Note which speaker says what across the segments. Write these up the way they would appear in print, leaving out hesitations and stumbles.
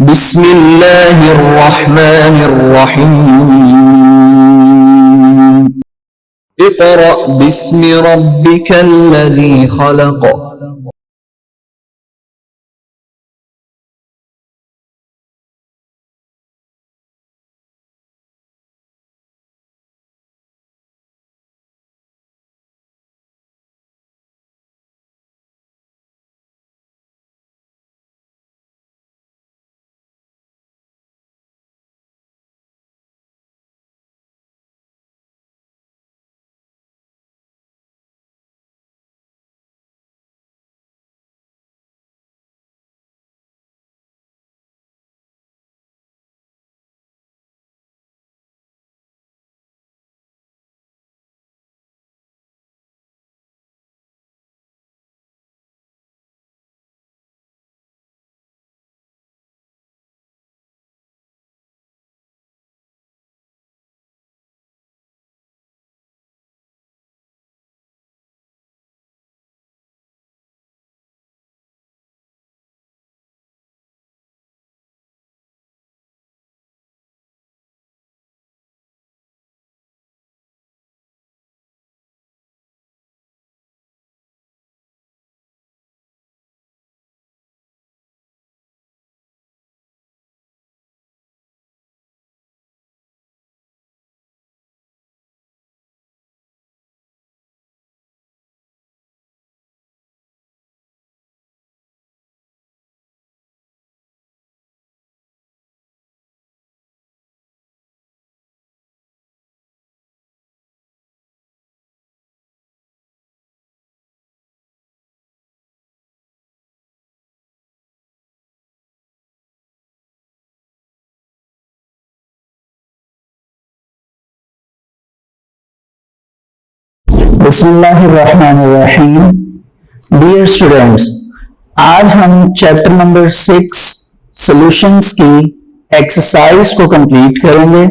Speaker 1: बिस्मिल्लाहिर्रहमानिर्रहीम। इक़रा बिस्मि रब्बिकल्लज़ी खलक़।
Speaker 2: बिस्मिल्लाहिर्रहमानिर्रहीम। Dear students, आज हम चैप्टर नंबर 6 सॉल्यूशंस की एक्सरसाइज को कंप्लीट करेंगे।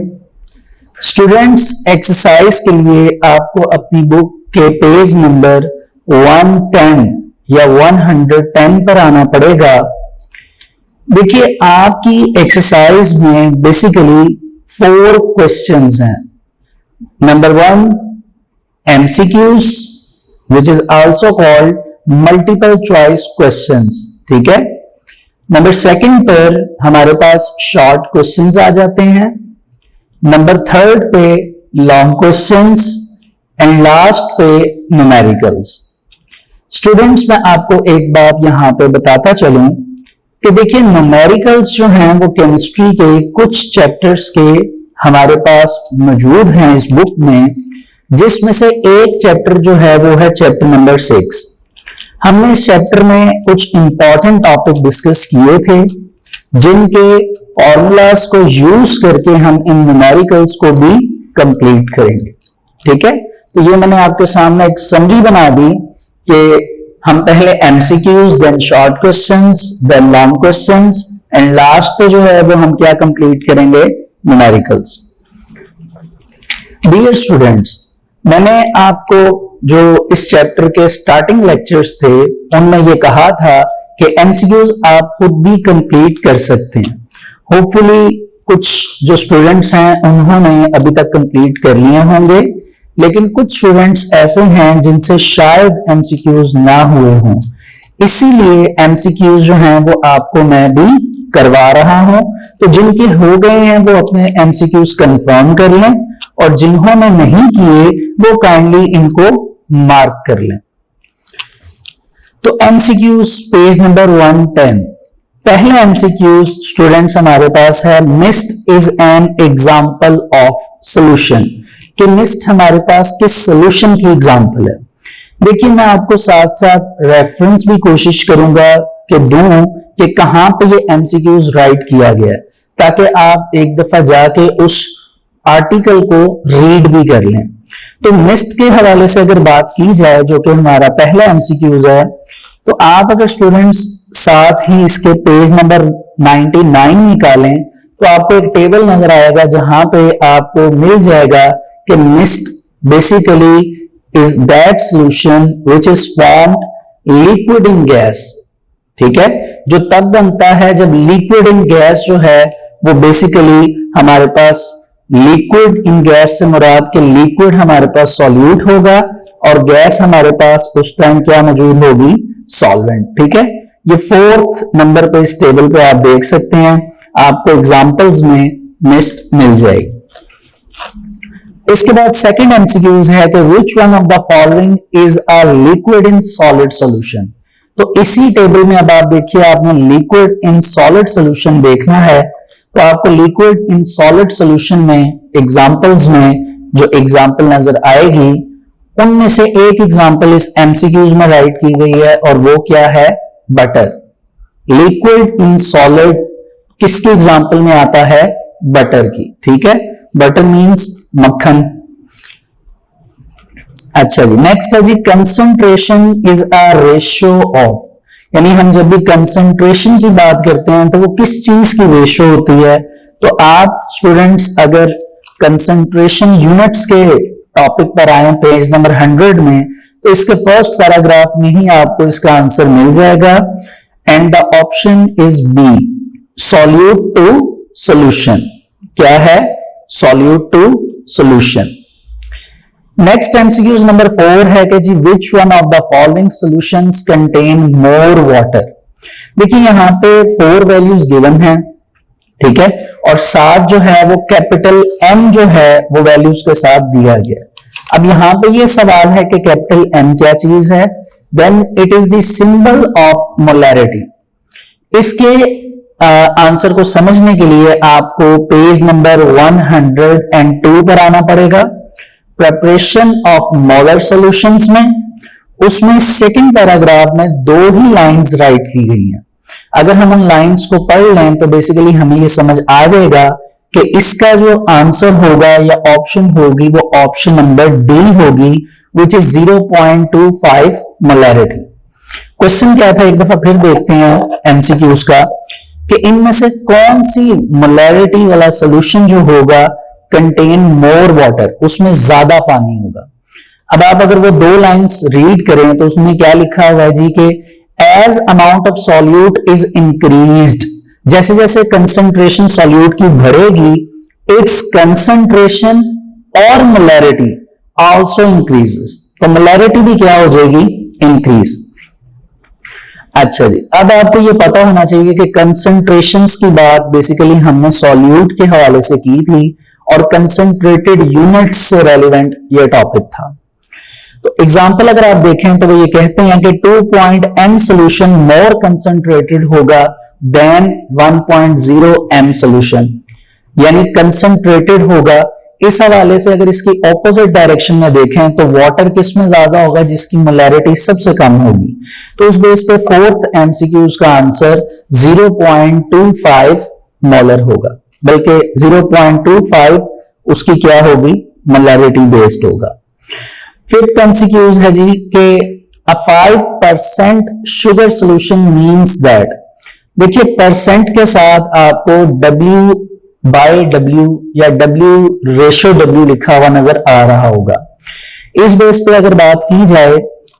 Speaker 2: स्टूडेंट्स, एक्सरसाइज के लिए आपको अपनी बुक के पेज नंबर 110 या 110 पर आना पड़ेगा। देखिए, आपकी एक्सरसाइज में बेसिकली 4 क्वेश्चंस हैं। Number 1 MCQs, which is also called multiple choice questions, ठीक है। नंबर 2 पर हमारे पास शॉर्ट क्वेश्चंस आ जाते हैं। नंबर 3 पे लॉन्ग क्वेश्चंस एंड लास्ट पे न्यूमेरिकल्स। स्टूडेंट्स, मैं आपको एक बात यहां पे बताता चलूं कि देखिए, न्यूमेरिकल्स जो हैं वो केमिस्ट्री के कुछ चैप्टर्स के हमारे पास मौजूद हैं इस बुक में, जिसमें से एक चैप्टर जो है वो है चैप्टर नंबर 6। हमने इस चैप्टर में कुछ इंपॉर्टेंट टॉपिक डिस्कस किए थे, जिनके फॉर्मूलाज को यूज करके हम इन न्यूमेरिकल्स को भी कंप्लीट करेंगे। ठीक है, तो ये मैंने आपके सामने एक समरी बना दी कि हम पहले MCQs, then short questions, then long questions and last पे जो है वो हम क्या कंप्लीट करेंगे, न्यूमेरिकल्स। डियर स्टूडेंट्स, मैंने आपको जो इस चैप्टर के स्टार्टिंग लेक्चर्स थे उनमें ये कहा था कि MCQs आप खुद भी कंप्लीट कर सकते हैं। होपफुली कुछ जो स्टूडेंट्स हैं उन्होंने अभी तक कंप्लीट कर लिए होंगे, लेकिन कुछ स्टूडेंट्स ऐसे हैं जिनसे शायद MCQs ना हुए हों, इसीलिए MCQs जो हैं वो आपको मैं भी करवा रहा हूं। तो जिनके हो गए हैं वो अपने MCQs कंफर्म कर लें, और जिन्होंने नहीं किए वो काइंडली इनको मार्क कर लें। तो MCQs पेज नंबर 110। पहले MCQs स्टूडेंट्स हमारे पास है, mist is an example of solution. कि मिस्ट हमारे पास किस सोल्यूशन की एग्जाम्पल है। देखिए, मैं आपको साथ साथ रेफरेंस भी कोशिश करूंगा कि दूं कि कहां पे ये MCQs राइट किया गया है, ताकि आप एक दफा जाके उस आर्टिकल को रीड भी कर लें। तो मिस्ट के हवाले से अगर बात की जाए, जो कि हमारा पहला MCQs है, तो आप अगर स्टूडेंट्स साथ ही इसके पेज नंबर 99 निकालें तो आपको एक टेबल नजर आएगा जहां पे आपको मिल जाएगा कि mist basically is that solution which is formed liquid in gas. ठीक है, जो तब बनता है जब लिक्विड इन गैस जो है वो बेसिकली हमारे पास लिक्विड इन गैस से मुराद के लिक्विड हमारे पास सॉल्यूट होगा और गैस हमारे पास उस टाइम क्या मौजूद होगी, सॉल्वेंट। ठीक है, ये 4th नंबर पे इस टेबल पे आप देख सकते हैं, आपको एग्जांपल्स में लिस्ट मिल जाएगी। इसके बाद सेकंड एमसीक्यूज है कि विच one of the following is a liquid in solid solution. तो इसी टेबल में अब आप देखिए, आपने लिक्विड इन सॉलिड सॉल्यूशन देखना है, तो आपको लिक्विड इन सॉलिड सॉल्यूशन में एग्जांपल्स में जो एग्जांपल नजर आएगी उनमें से एक एग्जांपल इस एमसीक्यूज में राइट की गई है और वो क्या है, बटर। लिक्विड इन सॉलिड किसके एग्जांपल में आता है, बटर की। ठीक है, बटर मींस मक्खन। अच्छा जी, नेक्स्ट है जी concentration is a ratio of, यानी हम जब भी कंसंट्रेशन की बात करते हैं तो वो किस चीज की रेशियो होती है। तो आप स्टूडेंट्स अगर कंसंट्रेशन यूनिट्स के टॉपिक पर आए पेज नंबर 100 में, तो इसके फर्स्ट पैराग्राफ में ही आपको इसका आंसर मिल जाएगा and the option is B, solute to solution. क्या है, solute to solution. Next MCQs number 4 है कि जी which one of the following solutions contain more water. देखिए यहां पे 4 वैल्यूज गिवन है, ठीक है, और साथ जो है वो कैपिटल M जो है वो वैल्यूज के साथ दिया गया। अब यहां पे ये सवाल है कि कैपिटल M क्या चीज है, then it is the symbol of molarity. इसके आंसर को समझने के लिए आपको पेज नंबर 102 पर आना पड़ेगा, प्रिपरेशन ऑफ मोलर सॉल्यूशंस में। उसमें सेकंड पैराग्राफ में 2 ही लाइंस राइट की गई हैं। अगर हम उन लाइंस को पढ़ लें तो बेसिकली हमें ये समझ आ जाएगा कि इसका जो आंसर होगा या ऑप्शन होगी वो ऑप्शन नंबर डी होगी, विच इज 0.25 मोलैरिटी। क्वेश्चन क्या था, एक दफा फिर देखते हैं एमसीक्यूज का, कि इनमें से कौन सी मोलैरिटी वाला सॉल्यूशन जो होगा कंटेन मोर वाटर, उसमें ज्यादा पानी होगा। अब आप अगर वो 2 लाइंस रीड करें तो उसमें क्या लिखा हुआ है जी कि as amount of solute is increased, जैसे जैसे कंसंट्रेशन सॉल्यूट की बढ़ेगी इट्स कंसंट्रेशन और मोलैरिटी आल्सो इंक्रीजेस, तो मोलैरिटी भी क्या हो जाएगी, इंक्रीज। अच्छा जी, अब आपको ये पता होना चाहिए कि कंसंट्रेशंस की बात बेसिकली हमने सॉल्यूट के हवाले से की थी और कंसंट्रेटेड यूनिट्स से रेलिवेंट ये टॉपिक था। तो एग्जांपल अगर आप देखें तो वो ये कहते हैं कि 2.m सॉल्यूशन मोर कंसंट्रेटेड होगा देन 1.0 m सॉल्यूशन, यानी कंसंट्रेटेड होगा। इस हवाले से अगर इसकी ऑपोजिट डायरेक्शन में देखें तो वाटर किस में ज्यादा होगा, जिसकी मोलैरिटी सबसे कम होगी। तो उस बेस पे 4th एमसीक्यूज का आंसर 0.25 मोलर होगा, बल्कि 0.25 उसकी क्या होगी, मोलैरिटी बेस्ड होगा। 5th एमसीक्यूज है जी कि a 5% sugar solution means that. देखिए परसेंट के साथ आपको W/W या W/W लिखा हुआ नजर आ रहा होगा। इस बेस पे अगर बात की जाए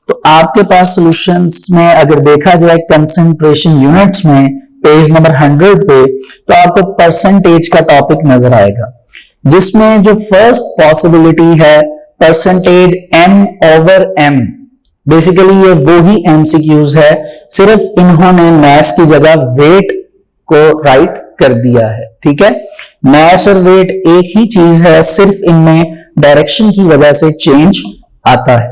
Speaker 2: तो आपके पास सॉल्यूशंस में अगर देखा जाए कंसंट्रेशन यूनिट्स में पेज नंबर 100 पे, तो आपको परसेंटेज का टॉपिक नजर आएगा, जिसमें जो फर्स्ट पॉसिबिलिटी है परसेंटेज M/M। बेसिकली ये वो ही एमसीक्यूज है, सिर्फ इन्होंने मैथ्स की जगह वेट को राइट कर दिया है। ठीक है, मैथ्स और वेट एक ही चीज है, सिर्फ इनमें डायरेक्शन की वजह से चेंज आता है।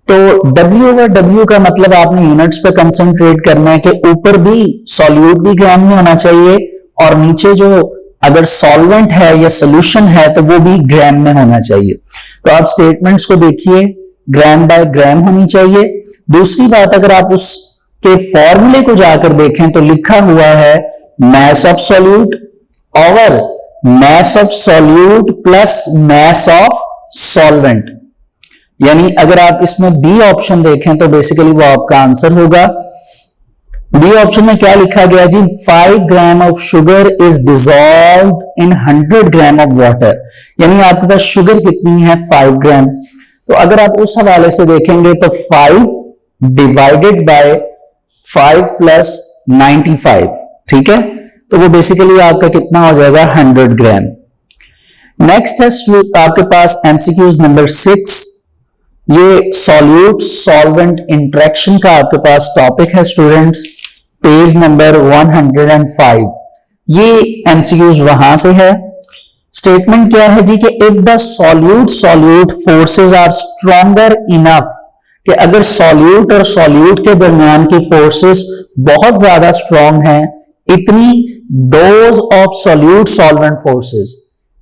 Speaker 2: तो W/W का मतलब आपने यूनिट्स पे कंसंट्रेट करना है कि ऊपर भी सॉल्यूट भी ग्राम में होना चाहिए और नीचे जो अगर सॉल्वेंट है या सॉल्यूशन है तो वो भी ग्राम में होना चाहिए। तो आप स्टेटमेंट्स को देखिए, ग्राम बाय ग्राम होनी चाहिए। दूसरी बात, अगर आप उसके फॉर्मूले को जाकर देखें तो लिखा हुआ है mass of solute और mass of solute plus mass of solvent, यानी अगर आप इसमें बी ऑप्शन देखें तो बेसिकली वो आपका आंसर होगा। बी ऑप्शन में क्या लिखा गया जी, 5 gram of sugar is dissolved in 100 gram of water, यानी आपके पास शुगर कितनी है, 5 ग्राम। तो अगर आप उस हवाले से देखेंगे तो 5 डिवाइडेड बाय 5 प्लस 95, ठीक है, तो वो बेसिकली आपका कितना हो जाएगा 100 ग्राम। नेक्स्ट है आपके पास एमसीक्यूज नंबर 6, ये सॉल्यूट सॉल्वेंट इंटरेक्शन का आपके पास टॉपिक है स्टूडेंट्स, पेज नंबर 105। ये एमसीक्यूज वहां से है। स्टेटमेंट क्या है जी कि if the solute forces are stronger enough, कि अगर सॉल्यूट और सॉल्यूट के दरमियान की फोर्सेस बहुत ज्यादा स्ट्रॉन्ग हैं, इतनी those of solute solvent forces,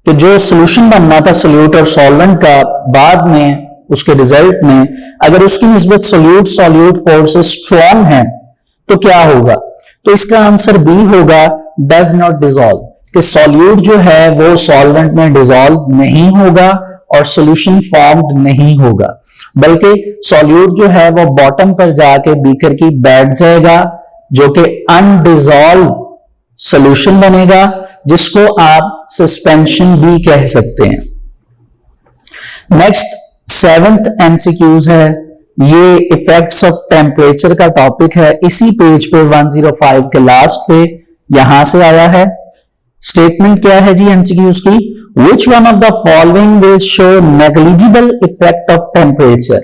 Speaker 2: कि जो सोल्यूशन बनना था सॉल्यूट और सॉल्वेंट का बाद में उसके रिजल्ट में, अगर उसकी निस्बत सॉल्यूट सॉल्यूट फोर्सेस स्ट्रॉन्ग हैं तो क्या होगा? तो इसका आंसर बी होगा, डज नॉट डिसॉल्व, कि सॉल्यूट जो है वो सॉल्वेंट में डिसॉल्व नहीं होगा और सॉल्यूशन फॉर्म्ड नहीं होगा, बल्कि सॉल्यूट जो है वो बॉटम पर जाके बीकर की बैठ जाएगा, जो कि अनडिसॉल्व सॉल्यूशन बनेगा, जिसको आप सस्पेंशन भी कह सकते हैं। नेक्स्ट 7th एमसीक्यूज है, ये इफेक्ट्स ऑफ टेम्परेचर का टॉपिक है, इसी पेज पे 105 के लास्ट पे यहां से आया है। स्टेटमेंट क्या है जी एमसीक्यूज की? विच one of the following will show negligible effect of temperature.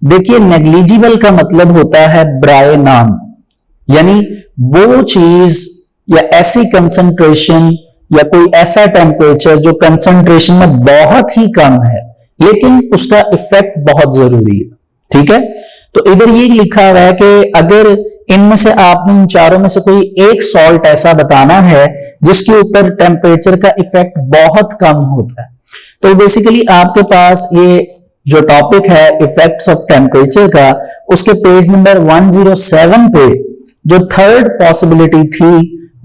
Speaker 2: देखिए नेग्लिजिबल का मतलब होता है ब्राय नाम, यानी वो चीज या ऐसी कंसंट्रेशन या कोई ऐसा टेम्परेचर जो कंसंट्रेशन में बहुत ही कम है लेकिन उसका इफेक्ट बहुत जरूरी है, ठीक है। तो इधर ये लिखा हुआ है कि अगर इनमें से आपने इन चारों में से कोई एक सॉल्ट ऐसा बताना है जिसके ऊपर टेम्परेचर का इफेक्ट बहुत कम होता है, तो बेसिकली आपके पास ये जो टॉपिक है इफेक्ट्स ऑफ टेम्परेचर का, उसके पेज नंबर 107 पे जो थर्ड पॉसिबिलिटी थी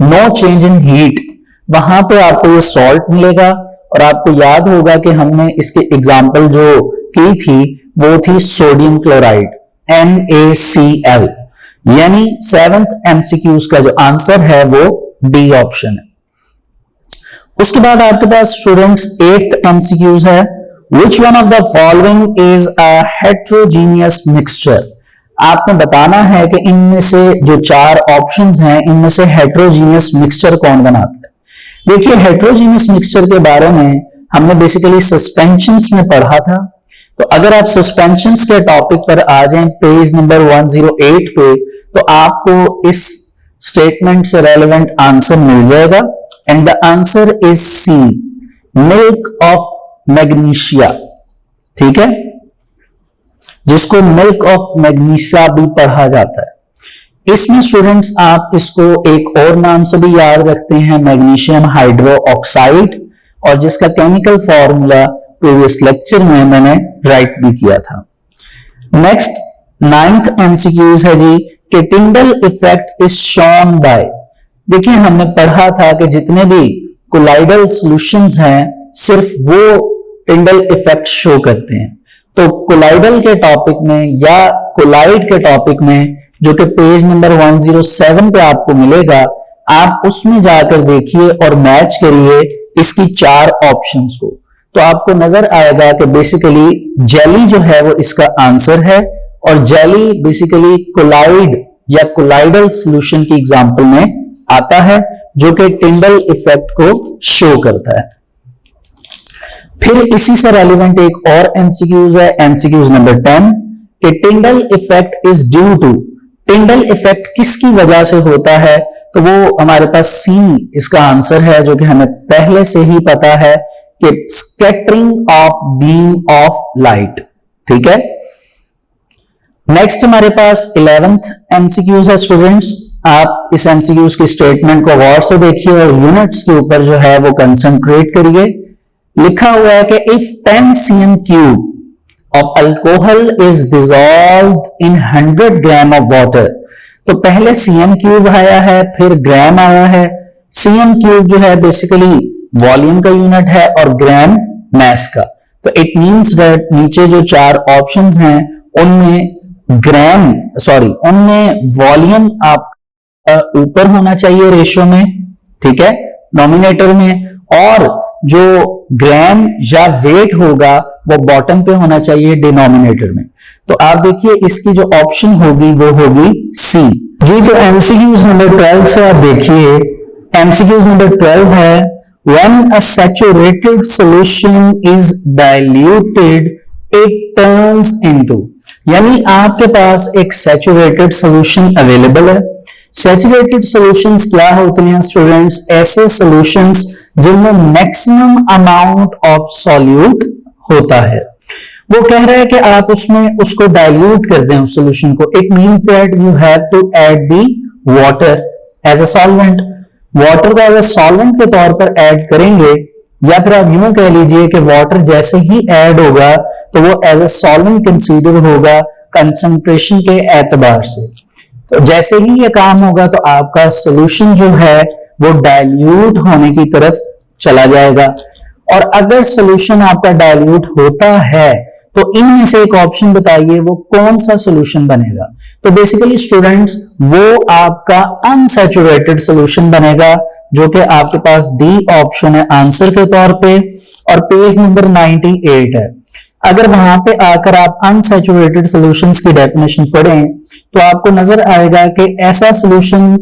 Speaker 2: नो चेंज इन हीट, वहां पे आपको ये सॉल्ट मिलेगा। और आपको याद होगा कि हमने इसके एग्जाम्पल जो की थी वो थी सोडियम क्लोराइड NaCl, यानी 7th एमसीक्यूज का जो आंसर है वो डी ऑप्शन है। उसके बाद आपके पास स्टूडेंट्स 8th एमसीक्यूज है, विच one of the following is a heterogeneous mixture. आपने बताना है कि इनमें से जो 4 ऑप्शंस हैं इनमें से हेट्रोजीनियस मिक्सचर कौन बनाता है। देखिए हेट्रोजीनियस मिक्सचर के बारे में हमने बेसिकली सस्पेंशंस में पढ़ा था, तो अगर आप सस्पेंशंस के टॉपिक पर आ जाएं पेज नंबर 108 पे, तो आपको इस स्टेटमेंट से रेलेवेंट आंसर मिल जाएगा and the answer is C, milk of magnesia, ठीक है, जिसको मिल्क ऑफ मैग्नीशिया भी पढ़ा जाता है। इसमें स्टूडेंट्स आप इसको एक और नाम से भी याद रखते हैं, मैग्नीशियम हाइड्रो ऑक्साइड, और जिसका केमिकल फॉर्मूला प्रीवियस लेक्चर में मैंने राइट भी किया था। नेक्स्ट 9th एमसीक्यूज है जी कि Tyndall effect is shown by. देखिए हमने पढ़ा था कि जितने भी कोलाइडल सॉल्यूशंस हैं सिर्फ वो टिंडल इफेक्ट शो करते हैं। तो कोलाइडल के टॉपिक में या कोलाइड के टॉपिक में जो कि पेज नंबर 107 पे आपको मिलेगा, आप उसमें जाकर देखिए और मैच करिए इसकी 4 ऑप्शंस को, तो आपको नजर आएगा कि बेसिकली जेली जो है वो इसका आंसर है, और जेली बेसिकली कोलाइड या कोलाइडल सॉल्यूशन की एग्जांपल में आता है जो कि टिंडल इफेक्ट को शो करता है। फिर इसी से रेलिवेंट एक और एमसीक्यूज है, एमसीक्यूज नंबर 10 कि Tyndall effect is due to. Tyndall effect किसकी वजह से होता है, तो वो हमारे पास सी इसका आंसर है, जो कि हमें पहले से ही पता है कि scattering of beam of light, ठीक है। नेक्स्ट हमारे पास 11th एमसीक्यूज है स्टूडेंट्स। आप इस एमसीक्यूज की स्टेटमेंट को गौर से देखिए और यूनिट्स के ऊपर जो है वो कंसंट्रेट करिए। लिखा हुआ है कि if 10 cm cube of alcohol is dissolved in 100 gram of water, तो पहले cm क्यूब आया है फिर ग्राम आया है। cm क्यूब जो है बेसिकली वॉल्यूम का यूनिट है और ग्राम मास का, तो इट मींस दैट नीचे जो 4 ऑप्शंस हैं उनमें वॉल्यूम आप ऊपर होना चाहिए रेशियो में, ठीक है, नॉमिनेटर में, और जो ग्राम या वेट होगा वो बॉटम पे होना चाहिए डिनोमिनेटर में। तो आप देखिए इसकी जो ऑप्शन होगी वो होगी सी, जी तो एमसीक्यूज नंबर 12 से आप देखिए, एमसीक्यूज नंबर 12 है when a saturated solution is diluted it turns into, यानी आपके पास एक सैचुरेटेड सॉल्यूशन अवेलेबल है। सैचुरेटेड सॉल्यूशंस क्या होते हैं स्टूडेंट्स? ऐसे सॉल्यूशंस जिनमें मैक्सिमम अमाउंट ऑफ सॉल्यूट होता है। वो कह रहा है कि आप उसमें उसको डाइल्यूट कर दें उस सॉल्यूशन को। It means that you have to add the water as a solvent. Water को एज अ सॉल्वेंट के तौर पर ऐड करेंगे, या फिर आप यूं कह लीजिए कि वाटर जैसे ही ऐड होगा तो वो एज अ सॉल्वेंट कंसीडर होगा कंसंट्रेशन के एतबार से। तो जैसे ही ये काम होगा तो आपका सॉल्यूशन जो है वो डाइल्यूट होने की तरफ चला जाएगा। और अगर सॉल्यूशन आपका डाइल्यूट होता है तो इनमें से एक ऑप्शन बताइए वो कौन सा सॉल्यूशन बनेगा? तो बेसिकली स्टूडेंट्स वो आपका अनसैचुरेटेड सॉल्यूशन बनेगा, जो कि आपके पास डी ऑप्शन है आंसर के तौर पे, और पेज नंबर 98 है। अगर वहां पे आकर आप अनसैचुरेटेड सॉल्यूशंस की डेफिनेशन पढ़ें तो आपको नजर आएगा कि ऐसा सॉल्यूशन,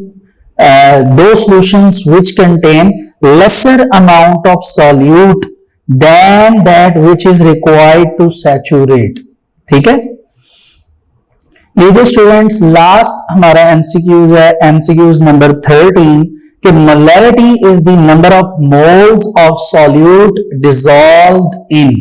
Speaker 2: दो solutions which contain lesser amount of solute than that which is required to saturate। ठीक है, लीजिए स्टूडेंट्स लास्ट हमारा एमसीक्यूज है, एमसीक्यूज नंबर 13 कि molarity is the number of moles of solute dissolved इन।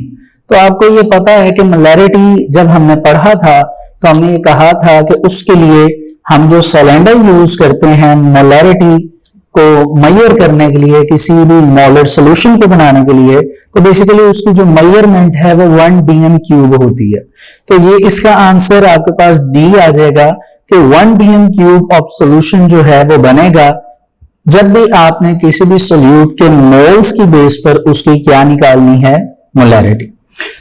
Speaker 2: तो आपको ये पता है कि मोलैरिटी जब हमने पढ़ा था तो हमने ये कहा था कि उसके लिए हम जो सिलेंडर यूज करते हैं मोलैरिटी को मेजर करने के लिए, किसी भी मोलर सॉल्यूशन को बनाने के लिए, तो बेसिकली उसकी जो मेजरमेंट है वो 1 dm क्यूब होती है। तो ये इसका आंसर आपके पास डी आ जाएगा कि 1 dm क्यूब ऑफ सॉल्यूशन जो है वो बनेगा जब भी आपने किसी भी सॉल्यूट के मोल्स की बेस पर उसकी क्या निकालनी है, मोलैरिटी।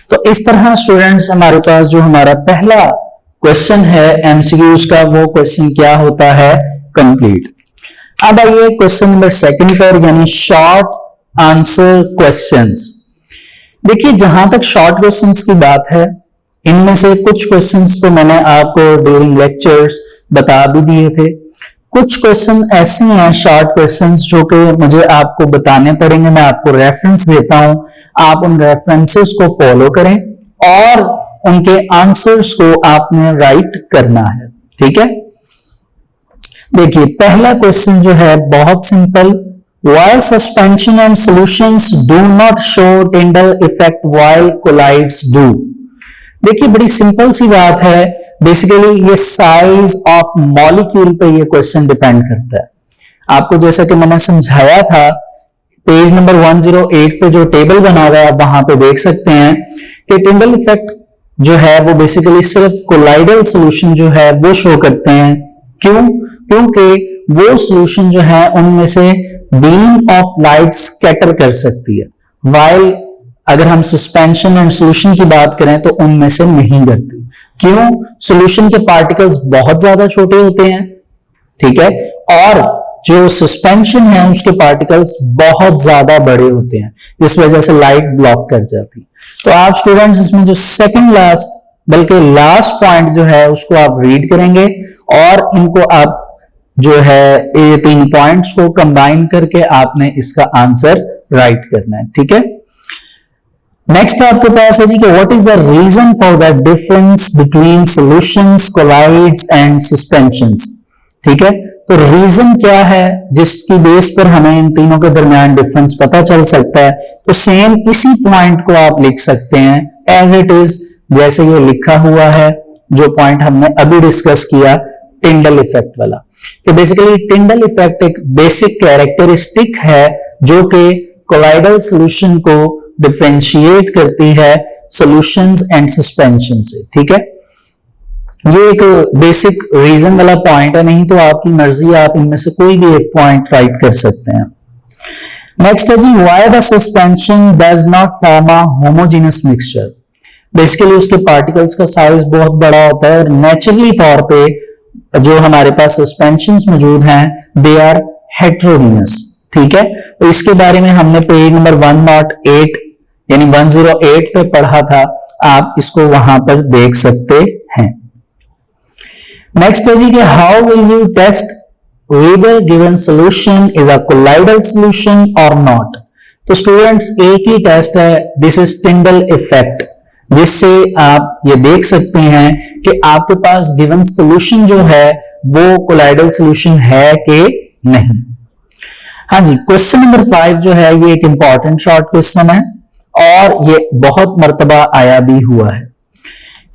Speaker 2: तो इस तरह स्टूडेंट्स हमारे पास जो हमारा पहला क्वेश्चन है एमसीक्यूज का, वो क्वेश्चन क्या होता है, कंप्लीट। अब आइए क्वेश्चन नंबर 2 पर, यानी शॉर्ट आंसर क्वेश्चंस। देखिए जहां तक शॉर्ट क्वेश्चंस की बात है, इनमें से कुछ क्वेश्चंस तो मैंने आपको ड्यूरिंग लेक्चर्स बता भी दिए थे। कुछ क्वेश्चन ऐसे हैं शॉर्ट क्वेश्चंस जो कि मुझे आपको बताने पड़ेंगे। मैं आपको रेफरेंस देता हूं, आप उन रेफरेंसेस को फॉलो करें और उनके आंसर्स को आपने राइट करना है। ठीक है, देखिए पहला क्वेश्चन जो है बहुत simple, why suspension and solutions do not show Tyndall effect while colloids do. देखिए बड़ी सिंपल सी बात है, बेसिकली ये साइज ऑफ मॉलिक्यूल पे ये क्वेश्चन डिपेंड करता है। आपको जैसा कि मैंने समझाया था पेज नंबर 108 पे जो टेबल बना हुआ है आप वहां पे देख सकते हैं कि टिंडल इफेक्ट जो है वो बेसिकली सिर्फ कोलाइडल सॉल्यूशन जो है वो शो करते हैं। क्यों? क्योंकि वो सॉल्यूशन जो है उनमें से बीम ऑफ लाइट स्कैटर कर सकती है, वाइल अगर हम सस्पेंशन एंड सॉल्यूशन की बात करें तो उनमें से नहीं करती। क्यों? सॉल्यूशन के पार्टिकल्स बहुत ज्यादा छोटे होते हैं, ठीक है, और जो सस्पेंशन है उसके पार्टिकल्स बहुत ज्यादा बड़े होते हैं, जिस वजह से लाइट ब्लॉक कर जाती है। तो आप स्टूडेंट्स इसमें जो सेकंड लास्ट बल्कि लास्ट पॉइंट जो है उसको आप रीड करेंगे और इनको आप जो है ये 3 पॉइंट्स को कंबाइन करके आपने इसका आंसर राइट करना है। ठीक है, नेक्स्ट आपके पास है जी कि what is the reason for the difference between solutions, colloids and suspensions. ठीक है, तो रीजन क्या है जिसकी बेस पर हमें इन तीनों के दरमियान डिफरेंस पता चल सकता है। तो सेम इसी पॉइंट को आप लिख सकते हैं एज इट इज, जैसे ये लिखा हुआ है, जो पॉइंट हमने अभी डिस्कस किया टिंडल इफेक्ट वाला, कि बेसिकली टिंडल इफेक्ट एक बेसिक कैरेक्टरिस्टिक है जो कि कोलाइडल सॉल्यूशन को डिफरेंशिएट करती है सॉल्यूशंस एंड सस्पेंशन से। ठीक है, ये एक बेसिक रीजन वाला पॉइंट है, नहीं तो आपकी मर्जी, आप इनमें से कोई भी एक पॉइंट राइट कर सकते हैं। नेक्स्ट है जी why the suspension does not form a homogeneous mixture. Basically उसके पार्टिकल्स का साइज बहुत बड़ा होता है और नेचुरली तौर पे जो हमारे पास सस्पेंशंस मौजूद हैं दे आर हेट्रोजीनस। ठीक है, तो इसके बारे में हमने पेज नंबर 108 यानी 108 पे पढ़ा था, आप इसको वहां पर देख सकते हैं। नेक्स्ट है जी कि how will you test whether given solution is a colloidal solution और नॉट। तो स्टूडेंट्स एक ही टेस्ट है, दिस इज टिंडल इफेक्ट, जिससे आप ये देख सकते हैं कि आपके पास गिवन सॉल्यूशन जो है वो कोलाइडल सॉल्यूशन है कि नहीं। हाँ जी, क्वेश्चन नंबर 5 जो है ये एक इंपॉर्टेंट शॉर्ट क्वेश्चन है और ये बहुत मर्तबा आया भी हुआ है।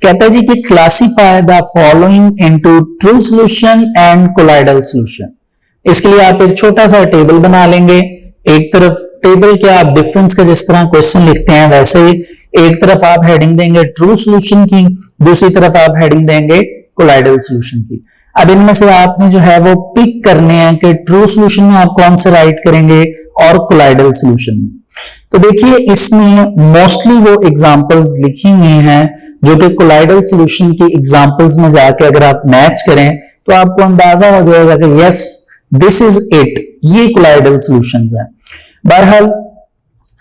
Speaker 2: कहता है जी कि classify the following into true solution and colloidal solution. इसके लिए आप एक छोटा सा टेबल बना लेंगे। एक तरफ टेबल के आप डिफरेंस का जिस तरह क्वेश्चन लिखते हैं वैसे ही एक तरफ आप हेडिंग देंगे ट्रू सॉल्यूशन की, दूसरी तरफ आप हेडिंग देंगे कोलाइडल सॉल्यूशन की। अब इनमें से आपने जो है वो पिक करने हैं कि ट्रू सॉल्यूशन में आप कौन से राइट करेंगे और कोलाइडल सॉल्यूशन में। तो देखिए इसमें मोस्टली वो एग्जांपल्स लिखी हुई हैं जो कि कोलाइडल सॉल्यूशन की एग्जांपल्स में जाके अगर आप मैच करें तो आपको अंदाजा हो जाएगा कि यस दिस इज इट, ये कोलाइडल सॉल्यूशंस हैं। बहरहाल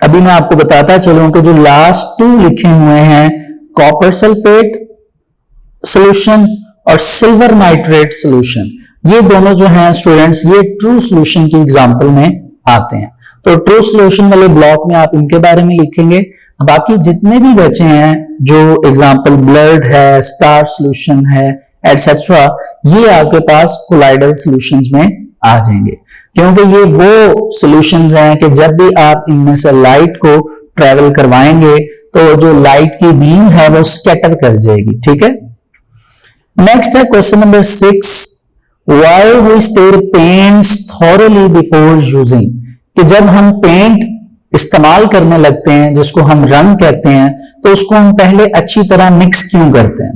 Speaker 2: अभी मैं आपको बताता चलूं कि जो लास्ट 2 लिखे हुए हैं कॉपर सल्फेट सॉल्यूशन और सिल्वर नाइट्रेट सॉल्यूशन, ये दोनों जो हैं स्टूडेंट्स ये ट्रू सॉल्यूशन की एग्जांपल में आते हैं। तो ट्रू सॉल्यूशन वाले ब्लॉक में आप इनके बारे में लिखेंगे। बाकी जितने भी बचे हैं जो एग्जांपल ब्लड है, स्टार सॉल्यूशन है एटसेट्रा, ये आपके पास कोलाइडल सॉल्यूशंस में आ जाएंगे, क्योंकि ये वो सॉल्यूशंस हैं कि जब भी आप इनमें से लाइट को ट्रेवल करवाएंगे तो जो लाइट की बीम है वो स्कैटर कर जाएगी। ठीक है, नेक्स्ट है question number 6, why we stir paints thoroughly before using. कि जब हम पेंट इस्तेमाल करने लगते हैं जिसको हम रंग कहते हैं तो उसको हम पहले अच्छी तरह मिक्स क्यों करते हैं।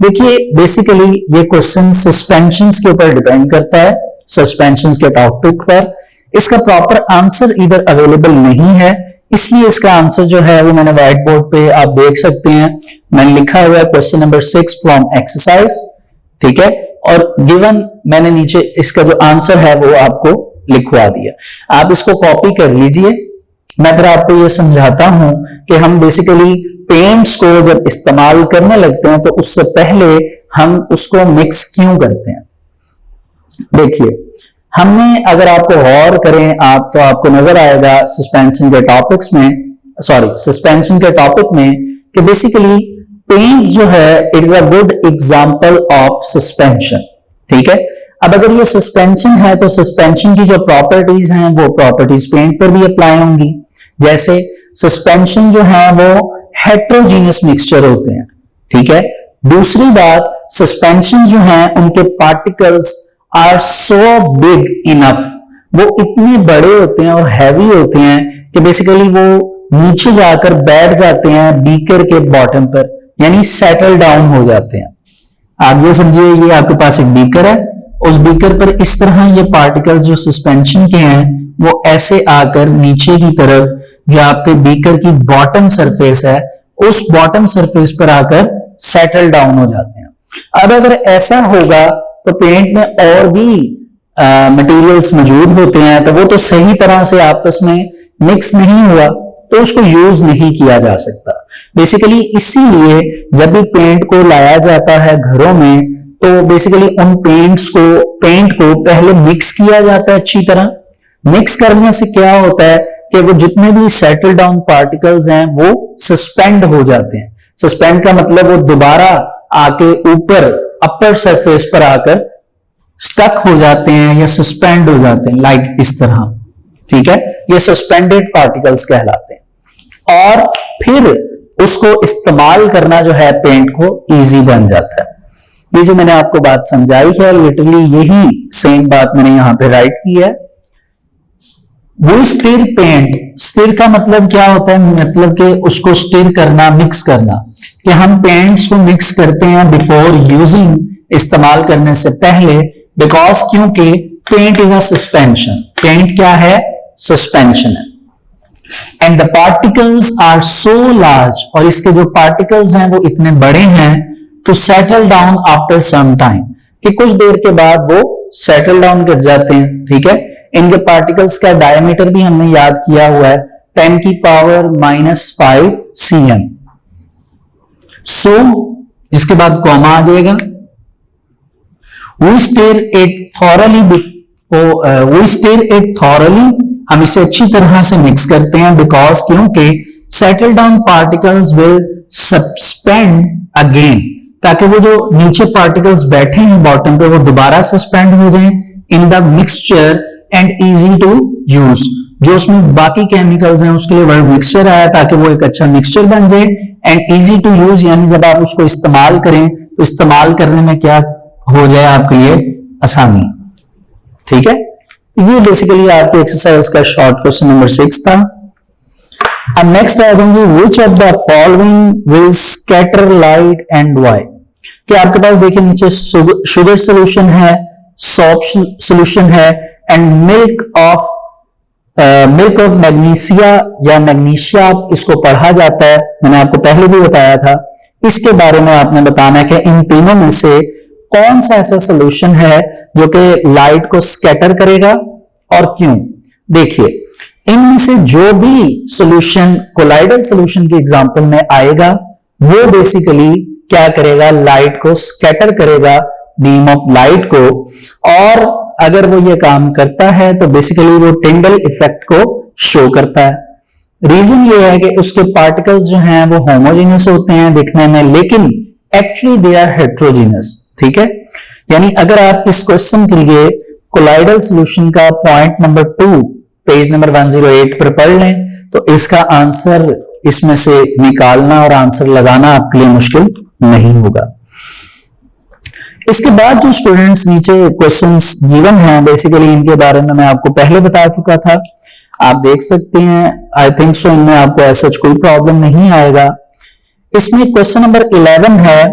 Speaker 2: देखिए बेसिकली ये क्वेश्चन सस्पेंशंस के ऊपर डिपेंड करता है, सस्पेंशंस के टॉपिक पर। इसका प्रॉपर आंसर इधर अवेलेबल नहीं है, इसलिए इसका आंसर जो है वो मैंने व्हाइट बोर्ड पे आप देख सकते हैं, मैंने लिखा हुआ है क्वेश्चन नंबर 6 फ्रॉम एक्सरसाइज। ठीक है, और गिवन मैंने नीचे इसका जो आंसर है वो आपको लिखवा दिया, आप इसको कॉपी कर लीजिए। मैं फिर आपको ये समझाता हूं कि हम बेसिकली पेंट्स को जब इस्तेमाल करने लगते हैं तो उससे पहले हम उसको मिक्स क्यों करते हैं। देखिए हमने अगर आपको गौर करें आप तो आपको नजर आएगा सस्पेंशन के टॉपिक्स में, सस्पेंशन के टॉपिक में कि बेसिकली पेंट जो है it is a good example of suspension. ठीक है, अब अगर ये सस्पेंशन है तो सस्पेंशन की जो प्रॉपर्टीज हैं वो प्रॉपर्टीज पेंट पर भी अप्लाई होंगी। जैसे सस्पेंशन जो है वो हेट्रोजीनियस मिक्सचर होते हैं। ठीक है, दूसरी बात सस्पेंशन जो है उनके particles are so big enough, वो इतने बड़े होते हैं और हैवी होते हैं कि बेसिकली वो नीचे जाकर बैठ जाते हैं बीकर के बॉटम पर, यानी सेटल डाउन हो जाते हैं। आप ये समझिए ये आपके पास एक बीकर है, उस बीकर पर इस तरह ये पार्टिकल्स जो सस्पेंशन के हैं वो ऐसे आकर नीचे की तरफ जो आपके बीकर की बॉटम सरफेस है उस बॉटम सरफेस पर आकर सेटल डाउन हो जाते हैं। अब अगर ऐसा होगा तो पेंट में और भी मटेरियल्स मौजूद होते हैं तो वो तो सही तरह से आपस में मिक्स नहीं हुआ तो उसको यूज नहीं किया जा सकता। बेसिकली इसीलिए जब भी पेंट को लाया जाता है घरों में तो बेसिकली उन पेंट को पहले मिक्स किया जाता है अच्छी तरह। मिक्स करने से क्या होता है कि वो जितने भी सेटल डाउन पार्टिकल्स हैं वो सस्पेंड हो जाते हैं। सस्पेंड का मतलब वो दोबारा आके ऊपर अपर सरफेस पर आकर स्टक हो जाते हैं या सस्पेंड हो जाते हैं, लाइक इस तरह। ठीक है, ये सस्पेंडेड पार्टिकल्स कहलाते हैं और फिर उसको इस्तेमाल करना जो है पेंट को इजी बन जाता है। ये जो मैंने आपको बात समझाई है लिटरली यही सेम बात मैंने यहां पे राइट की है। वो स्टिर पेंट, स्टिर का मतलब क्या होता है, मतलब कि उसको स्टिर करना, मिक्स करना, कि हम पेंट्स को मिक्स करते हैं बिफोर यूजिंग, इस्तेमाल करने से पहले, बिकॉज क्योंकि paint is a suspension. Paint क्या है, सस्पेंशन है। And the particles are so large, और इसके जो पार्टिकल्स हैं वो इतने बड़े हैं to settle down after some time, कि कुछ देर के बाद वो सेटल डाउन कर जाते हैं। ठीक है, इनके पार्टिकल्स का डायमीटर भी हमने याद किया हुआ है 10 की पावर -5 cm। सो इसके बाद कॉमा आ जाएगा, We stare it thoroughly we stare it thoroughly, हम इसे अच्छी तरह से मिक्स करते हैं बिकॉज क्योंकि settle down particles will suspend again, ताकि वो जो नीचे पार्टिकल्स बैठे हैं बॉटम पे वो दोबारा सस्पेंड हो जाएं in the mixture and easy to use. जो उसमें बाकी केमिकल्स हैं उसके लिए वर्ड मिक्सचर आया ताकि वो एक अच्छा मिक्सचर बन जाए, एंड इजी टू यूज यानी जब आप उसको इस्तेमाल करें तो इस्तेमाल करने में क्या हो जाए आपके लिए आसानी। ठीक है, ये बेसिकली आपके एक्सरसाइज का शॉर्ट क्वेश्चन नंबर 6 था। अब नेक्स्ट आ जाएंगे, which of the following will scatter light and why. कि आपके पास देखिए नीचे शुगर सोल्यूशन है, सॉल्ट सोल्यूशन है एंड मिल्क ऑफ मैग्नीशिया या मैग्नीशिया इसको पढ़ा जाता है, मैंने आपको पहले भी बताया था। इसके बारे में आपने बताना है कि इन तीनों में से कौन सा ऐसा सोल्यूशन है जो कि लाइट को स्कैटर करेगा और क्यों। देखिए इनमें से जो भी सोल्यूशन कोलाइडल सोल्यूशन के एग्जांपल में आएगा वो बेसिकली क्या करेगा, लाइट को स्कैटर करेगा, बीम ऑफ लाइट को। और अगर वो ये काम करता है तो बेसिकली वो टिंडल इफेक्ट को शो करता है। रीजन ये है कि उसके पार्टिकल्स जो हैं वो होमोजेनियस होते हैं दिखने में, लेकिन एक्चुअली दे आर हेट्रोजीनियस। ठीक है, यानी अगर आप इस क्वेश्चन के लिए कोलाइडल सॉल्यूशन का पॉइंट नंबर 2 पेज नंबर 108 पर पढ़ लें तो इसका आंसर इसमें से निकालना और आंसर लगाना आपके लिए मुश्किल नहीं होगा। इसके बाद जो स्टूडेंट्स नीचे क्वेश्चंस गिवन हैं बेसिकली इनके बारे में मैं आपको पहले बता चुका था, आप देख सकते हैं। आई थिंक सो इनमें आपको ऐसा कोई प्रॉब्लम नहीं आएगा। इसमें क्वेश्चन नंबर 11 है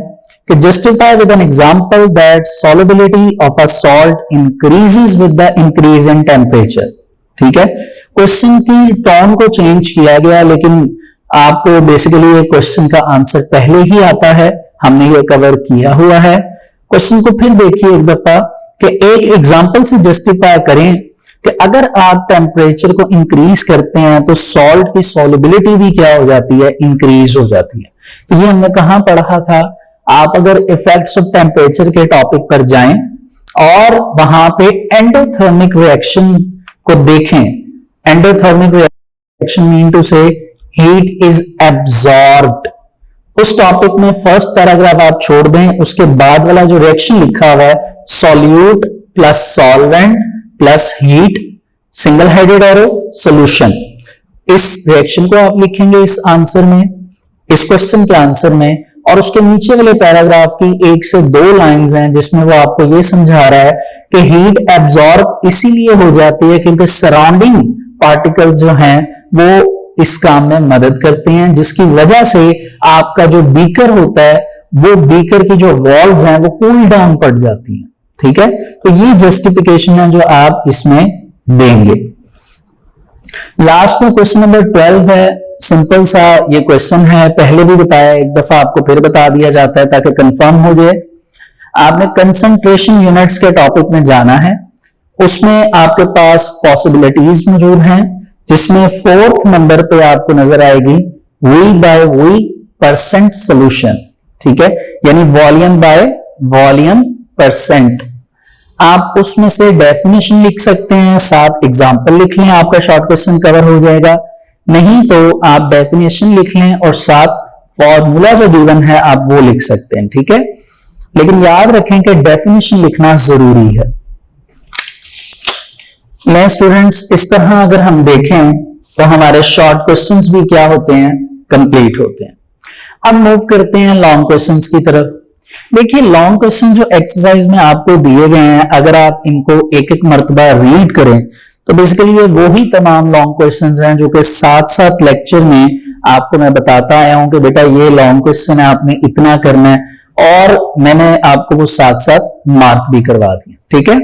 Speaker 2: कि justify with an example that solubility of a salt increases with the increase in temperature. ठीक है, क्वेश्चन की टोन को चेंज किया गया, लेकिन आपको बेसिकली ये क्वेश्चन का आंसर पहले ही आता है, हमने ये कवर किया हुआ है। क्वेश्चन को फिर देखिए एक दफा कि एक एग्जांपल से जस्टिफाई करें कि अगर आप टेम्परेचर को इंक्रीज करते हैं तो सॉल्ट की सॉल्युबिलिटी भी क्या हो जाती है, इंक्रीज हो जाती है। तो ये हमने कहां पढ़ा था, आप अगर इफेक्ट्स ऑफ टेम्परेचर के टॉपिक पर जाएं और वहां पे एंडोथर्मिक रिएक्शन को देखें। एंडोथर्मिक रिएक्शन मीन टू से हीट इज एब्जॉर्ब्ड। उस टॉपिक में फर्स्ट पैराग्राफ आप छोड़ दें, उसके बाद वाला जो रिएक्शन लिखा हुआ है solute plus solvent plus heat single headed arrow solution, इस रिएक्शन को आप लिखेंगे इस आंसर में, इस क्वेश्चन के आंसर में। और उसके नीचे वाले पैराग्राफ की 1 से 2 लाइंस हैं जिसमें वो आपको ये समझा रहा है कि हीट एब्जॉर्ब इसीलिए हो जाती है क्योंकि सराउंडिंग पार्टिकल्स जो हैं वो इस काम में मदद करते हैं, जिसकी वजह से आपका जो बीकर होता है वो बीकर की जो वॉल्स हैं वो कूल डाउन पड़ जाती हैं। ठीक है, तो ये जस्टिफिकेशन है जो आप इसमें देंगे। लास्ट में क्वेश्चन नंबर 12 है, सिंपल सा ये क्वेश्चन है, पहले भी बताया, एक दफा आपको फिर बता दिया जाता है ताकि कंफर्म हो जाए। आपने कंसंट्रेशन यूनिट्स के टॉपिक में जाना है, उसमें आपके पास पॉसिबिलिटीज मौजूद हैं, जिसमें 4th नंबर पे आपको नजर आएगी V by V percent solution. ठीक है, यानी वॉल्यूम बाय वॉल्यूम परसेंट। आप उसमें से डेफिनेशन लिख सकते हैं, साथ एग्जांपल लिख लें, आपका शॉर्ट क्वेश्चन कवर हो जाएगा। नहीं तो आप डेफिनेशन लिख लें और साथ फॉर्मूला जो गिवन है आप वो लिख सकते हैं। ठीक है, लेकिन याद रखें कि डेफिनेशन लिखना जरूरी है। मैं स्टूडेंट्स इस तरह अगर हम देखें तो हमारे शॉर्ट क्वेश्चंस भी क्या होते हैं, कंप्लीट होते हैं। अब मूव करते हैं लॉन्ग क्वेश्चंस की तरफ। देखिए लॉन्ग क्वेश्चन जो एक्सरसाइज में आपको दिए गए हैं, अगर आप इनको एक एक मर्तबा रीड करें तो बेसिकली ये वो ही तमाम लॉन्ग क्वेश्चंस हैं जो कि साथ साथ लेक्चर में आपको मैं बताता आया हूं कि बेटा ये लॉन्ग क्वेश्चन है, आपने इतना करना है, और मैंने आपको वो साथ साथ मार्क भी करवा दिए। ठीक है,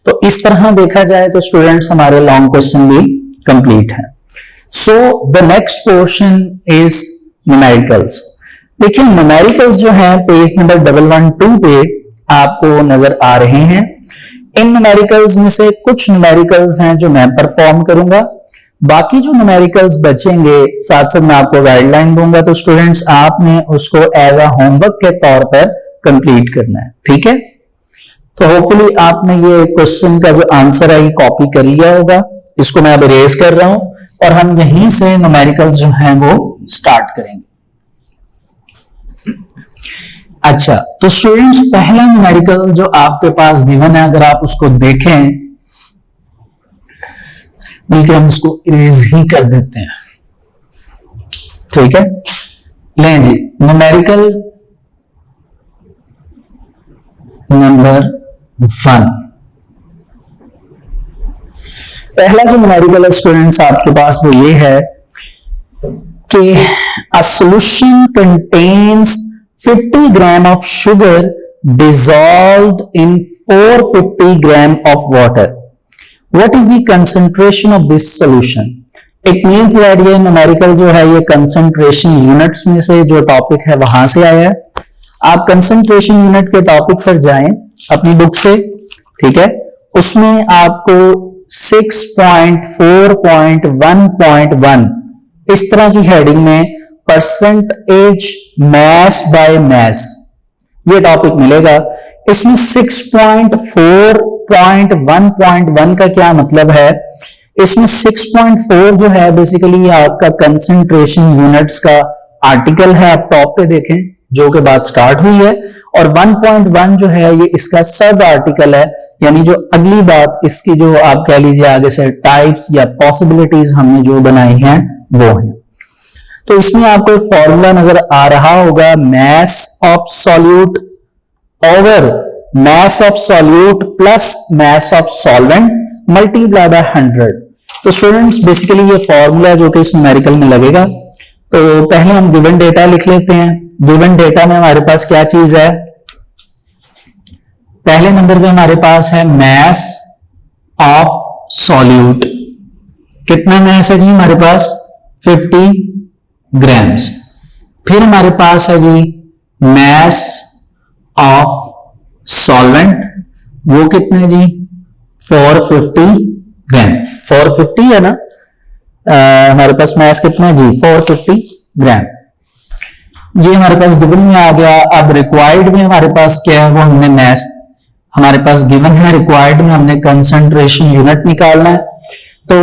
Speaker 2: तो इस तरह देखा जाए तो स्टूडेंट्स हमारे लॉन्ग क्वेश्चन भी कंप्लीट है। So the next portion is numericals. देखिए न्यूमेरिकल्स जो है पेज नंबर 112 पे आपको नजर आ रहे हैं। इन न्यूमेरिकल्स में से कुछ न्यूमेरिकल्स हैं जो मैं परफॉर्म करूंगा, बाकी जो न्यूमेरिकल्स बचेंगे साथ साथ मैं आपको गाइडलाइन दूंगा, तो स्टूडेंट्स आपने उसको एज अ होमवर्क के तौर पर कंप्लीट करना है। ठीक है, तो होपफुली आपने ये क्वेश्चन का जो आंसर है ये कॉपी कर लिया होगा। इसको मैं अब इरेज कर रहा हूं और हम यहीं से न्यूमेरिकल्स जो हैं वो स्टार्ट करेंगे। अच्छा, तो स्टूडेंट्स पहला न्यूमेरिकल जो आपके पास गिवन है, अगर आप उसको देखें, बल्कि हम इसको इरेज ही कर देते हैं, ठीक है। लें जी, न्यूमेरिकल नंबर 1। पहला जो न्यूमेरिकल है स्टूडेंट्स आपके पास वो ये है कि a solution contains 50 gram of sugar dissolved in 450 gram of water. What is the concentration of this solution? It means that ये न्यूमेरिकल जो है ये कंसंट्रेशन यूनिट्स में से जो टॉपिक है वहां से आया है। आप कंसंट्रेशन यूनिट के टॉपिक पर जाएं अपनी बुक से, ठीक है। उसमें आपको 6.4.1.1 इस तरह की हेडिंग में परसेंटेज मैस बाय मैस ये टॉपिक मिलेगा। इसमें 6.4.1.1 का क्या मतलब है? इसमें 6.4 जो है बेसिकली आपका कंसंट्रेशन यूनिट्स का आर्टिकल है, आप टॉप पे देखें, जो के बाद स्टार्ट हुई है, और 1.1 जो है ये इसका सब आर्टिकल है, यानी जो अगली बात इसकी जो आप कह लीजिए आगे से टाइप्स या पॉसिबिलिटीज हमने जो बनाई हैं वो है। तो इसमें आपको एक फॉर्मूला नजर आ रहा होगा, mess of solute over mess of solute plus mass of solvent multiply by 100। तो स्टूडेंट्स बेसिकली ये फॉर्मूला जो कि इस न्यूमेरिकल में लगेगा। तो पहले हम गिवन डेटा लिख लेते हैं। गिवन डेटा में हमारे पास क्या चीज है? पहले नंबर पे हमारे पास है मैस ऑफ सॉल्यूट। कितना मैस है जी हमारे पास? 50 ग्राम्स। फिर हमारे पास है जी मैस ऑफ सॉल्वेंट, वो कितने जी? 450 ग्राम। 450 है ना, हमारे पास मैस कितना है जी? 450 ग्राम। ये हमारे पास गिवन में आ गया। अब रिक्वायर्ड में हमारे पास क्या है? वो हमने मैस हमारे पास गिवन है, रिक्वायर्ड में हमने कंसंट्रेशन यूनिट निकालना है। तो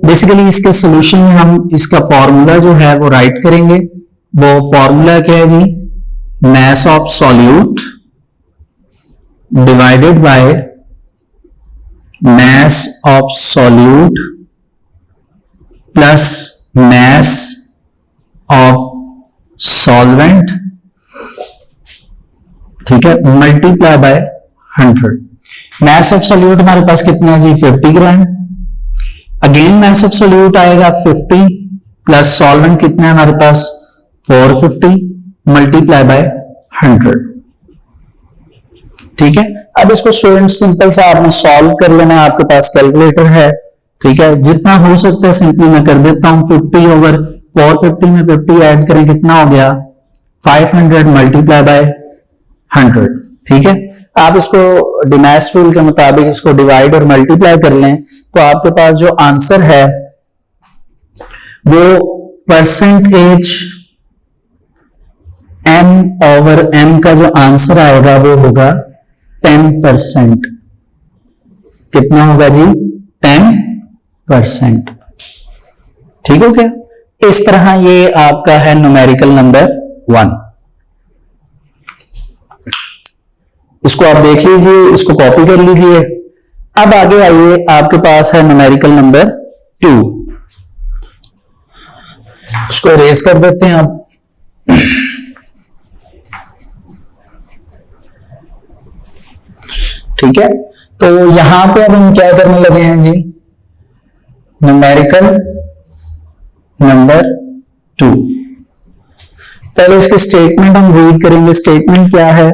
Speaker 2: बेसिकली इसके सॉल्यूशन में हम इसका फॉर्मूला जो है वो राइट करेंगे। वो फॉर्मूला क्या है जी? Mass of solute divided by mass of solute plus mass of solvent, ठीक है, multiply by 100। Mass of solute हमारे पास कितना है जी? 50 gram. Again mass of solute आएगा 50 प्लस सॉल्वेंट कितना है हमारे पास? 450 मल्टीप्लाई बाय 100, ठीक है। अब इसको स्टूडेंट सिंपल सा आपने सॉल्व कर लेना है, आपके पास कैलकुलेटर है, ठीक है। जितना हो सकता है सिंपली मैं कर देता हूं। 50 ओवर 450 में 50 ऐड करें, कितना हो गया? 500 मल्टीप्लाई बाय 100, ठीक है। आप इसको डिमैश रूल के मुताबिक इसको डिवाइड और मल्टीप्लाई कर लें तो आपके पास जो आंसर है वो परसेंटेज m ओवर m का जो आंसर आएगा वो होगा 10%। कितना होगा जी? 10%, ठीक हो गया। इस तरह ये आपका है न्यूमेरिकल नंबर 1। इसको आप देख लीजिए, इसको कॉपी कर लीजिए। अब आगे आइए, आपके पास है न्यूमेरिकल नंबर 2। उसको इरेज कर देते हैं आप। ठीक है, तो यहां पे अब हम क्या करने लगे हैं जी? Numerical number 2। पहले इसके स्टेटमेंट हम रीड करेंगे। स्टेटमेंट क्या है?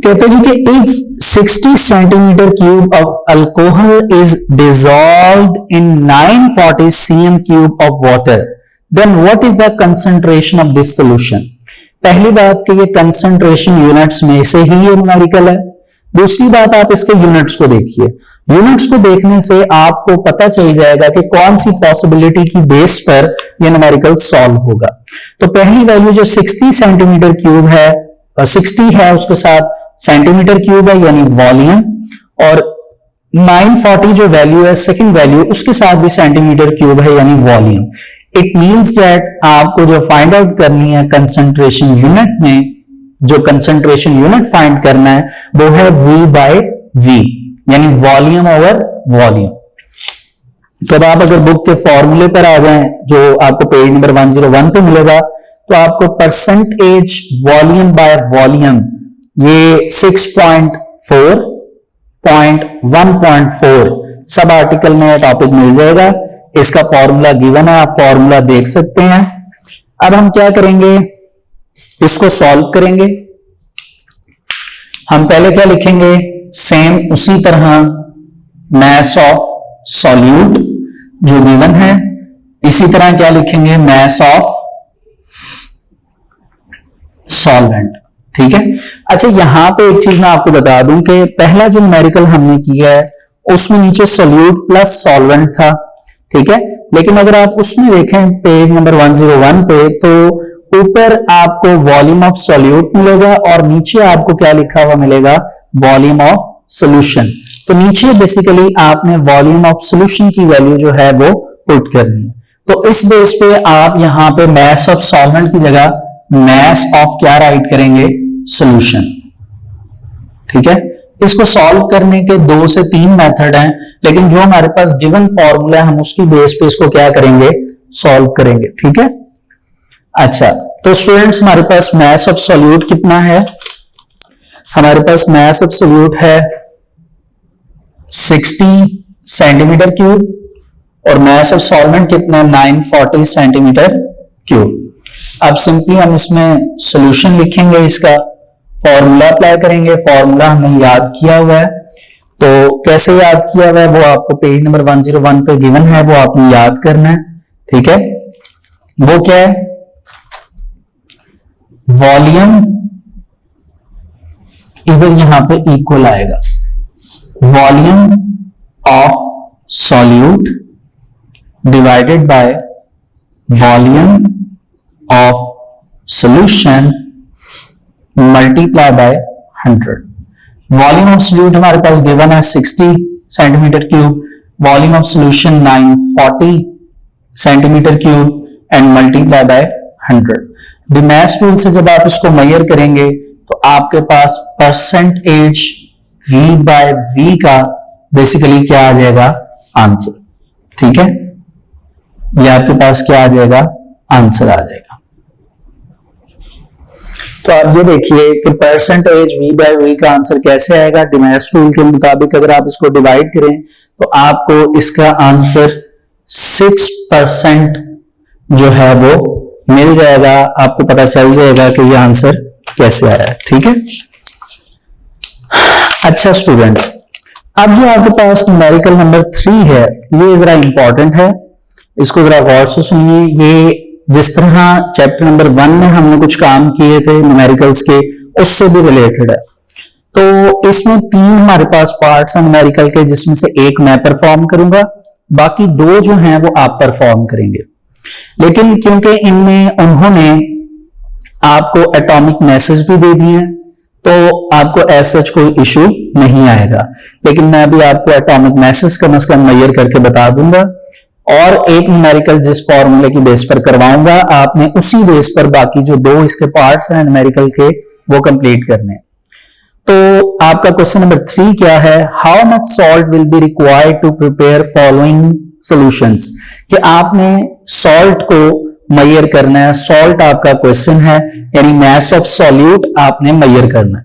Speaker 2: कहते जी कि if 60 centimetre cube of alcohol is dissolved in 940 cm cube of water, then what is the concentration of this solution. पहली बात कि ये कंसंट्रेशन यूनिट्स में से ही ये न्यूमेरिकल है। दूसरी बात, आप इसके यूनिट्स को देखिए। यूनिट्स को देखने से आपको पता चल जाएगा कि कौन सी पॉसिबिलिटी की बेस पर यह न्यूमेरिकल सॉल्व होगा। तो पहली वैल्यू जो 60 सेंटीमीटर क्यूब है, 60 है, उसके साथ सेंटीमीटर क्यूब है यानी वॉल्यूम, और 940 जो वैल्यू है सेकंड वैल्यू उसके साथ भी सेंटीमीटर क्यूब है यानी वॉल्यूम। इट मींस दैट आपको जो फाइंड आउट करनी है कंसंट्रेशन यूनिट में, जो कंसंट्रेशन यूनिट फाइंड करना है वो है V/V यानी वॉल्यूम ओवर वॉल्यूम। तो अब आप अगर बुक के फॉर्मूले पर आ जाएं जो आपको पेज नंबर 101 पे मिलेगा, तो आपको परसेंटेज वॉल्यूम बाय वॉल्यूम ये 6.4, 1.4 सब आर्टिकल में टॉपिक मिल जाएगा। इसका फॉर्मूला गिवन है, आप फॉर्मूला देख सकते हैं। अब हम क्या करेंगे, इसको सॉल्व करेंगे। हम पहले क्या लिखेंगे, सेम उसी तरह मास ऑफ सॉल्यूट जो गिवन है, इसी तरह क्या लिखेंगे, मास ऑफ सॉल्वेंट। ठीक है। अच्छा, यहां पे एक चीज मैं आपको बता दूं कि पहला जो न्यूमेरिकल हमने किया है उसमें नीचे सॉल्यूट प्लस सॉल्वेंट था। ठीक है, लेकिन अगर आप उसमें देखें पेज नंबर 101 पे, तो ऊपर आपको वॉल्यूम ऑफ सॉल्यूट मिलेगा और नीचे आपको क्या लिखा हुआ मिलेगा, वॉल्यूम ऑफ सॉल्यूशन। तो नीचे बेसिकली आपने वॉल्यूम ऑफ सॉल्यूशन की वैल्यू जो है वो पुट करनी है। तो इस बेस पे आप यहां पे मास ऑफ सॉल्वेंट की जगह मास ऑफ क्या राइट करेंगे, सॉल्यूशन। ठीक है, इसको सॉल्व करने के 2 से 3 मेथड हैं, लेकिन जो हमारे पास गिवन फॉर्मूला है हम उसकी बेस पे इसको क्या करेंगे, सॉल्व करेंगे। ठीक है। अच्छा, तो स्टूडेंट्स हमारे पास मास ऑफ सॉल्यूट कितना है, हमारे पास मास ऑफ सॉल्यूट है 60 सेंटीमीटर क्यूब और मास ऑफ सॉल्वेंट कितना, 940 सेंटीमीटर क्यूब। अब सिंपली हम इसमें सॉल्यूशन लिखेंगे, इसका फॉर्मूला अप्लाई करेंगे। फॉर्मूला हमने याद किया हुआ है, तो कैसे याद किया हुआ है वो आपको पेज नंबर 101 पे गिवन है, वो आपने याद करना है। ठीक है, वो क्या है, वॉल्यूम इधर यहां पे इक्वल आएगा, volume of solute divided by volume of solution multiply by 100। Volume of solute हमारे पास गिवन है 60 centimetre cube, volume of solution 940 centimetre cube and multiply by 100। Mass rule से जब आप इसको मेजर करेंगे तो आपके पास परसेंटेज V/V का बेसिकली क्या आ जाएगा, आंसर। ठीक है, ये आपके पास क्या आ जाएगा, आंसर आ जाएगा। तो आप ये देखिए कि परसेंटेज V/V का आंसर कैसे आएगा, डिमास रूल के मुताबिक अगर आप इसको डिवाइड करें तो आपको इसका आंसर 6% जो है वो मिल जाएगा। आपको पता चल जाएगा कि ये आंसर कैसे आया है। ठीक है। अच्छा स्टूडेंट्स, अब जो आपके पास न्यूमेरिकल नंबर 3 है ये जरा इंपॉर्टेंट है, इसको जरा गौर से सुनिए। ये जिस तरह चैप्टर नंबर 1 में हमने कुछ काम किए थे न्यूमेरिकल्स के, उससे भी रिलेटेड है। तो इसमें 3 हमारे पास पार्ट्स हैं न्यूमेरिकल के, जिसमें से एक मैं परफॉर्म करूंगा, बाकी 2 जो हैं वो आप परफॉर्म करेंगे। लेकिन क्योंकि इनमें उन्होंने आपको एटॉमिक मैसेज भी दे दिए हैं तो आपको ऐसा कोई इशू नहीं आएगा, लेकिन मैं अभी आपको एटॉमिक मैसेज कम से कम मेजर करके बता दूंगा और एक न्यूमेरिकल जिस फॉर्मूले की बेस पर करवाऊंगा आपने उसी बेस पर बाकी जो 2 इसके पार्ट्स हैं न्यूमेरिकल के वो कंप्लीट करने। तो आपका क्वेश्चन नंबर 3 क्या है, how much salt will be required to prepare following solutions, कि आपने सॉल्ट को मेजर करना है। सॉल्ट आपका क्वेश्चन है, यानी मास ऑफ सॉल्यूट आपने मेजर करना है।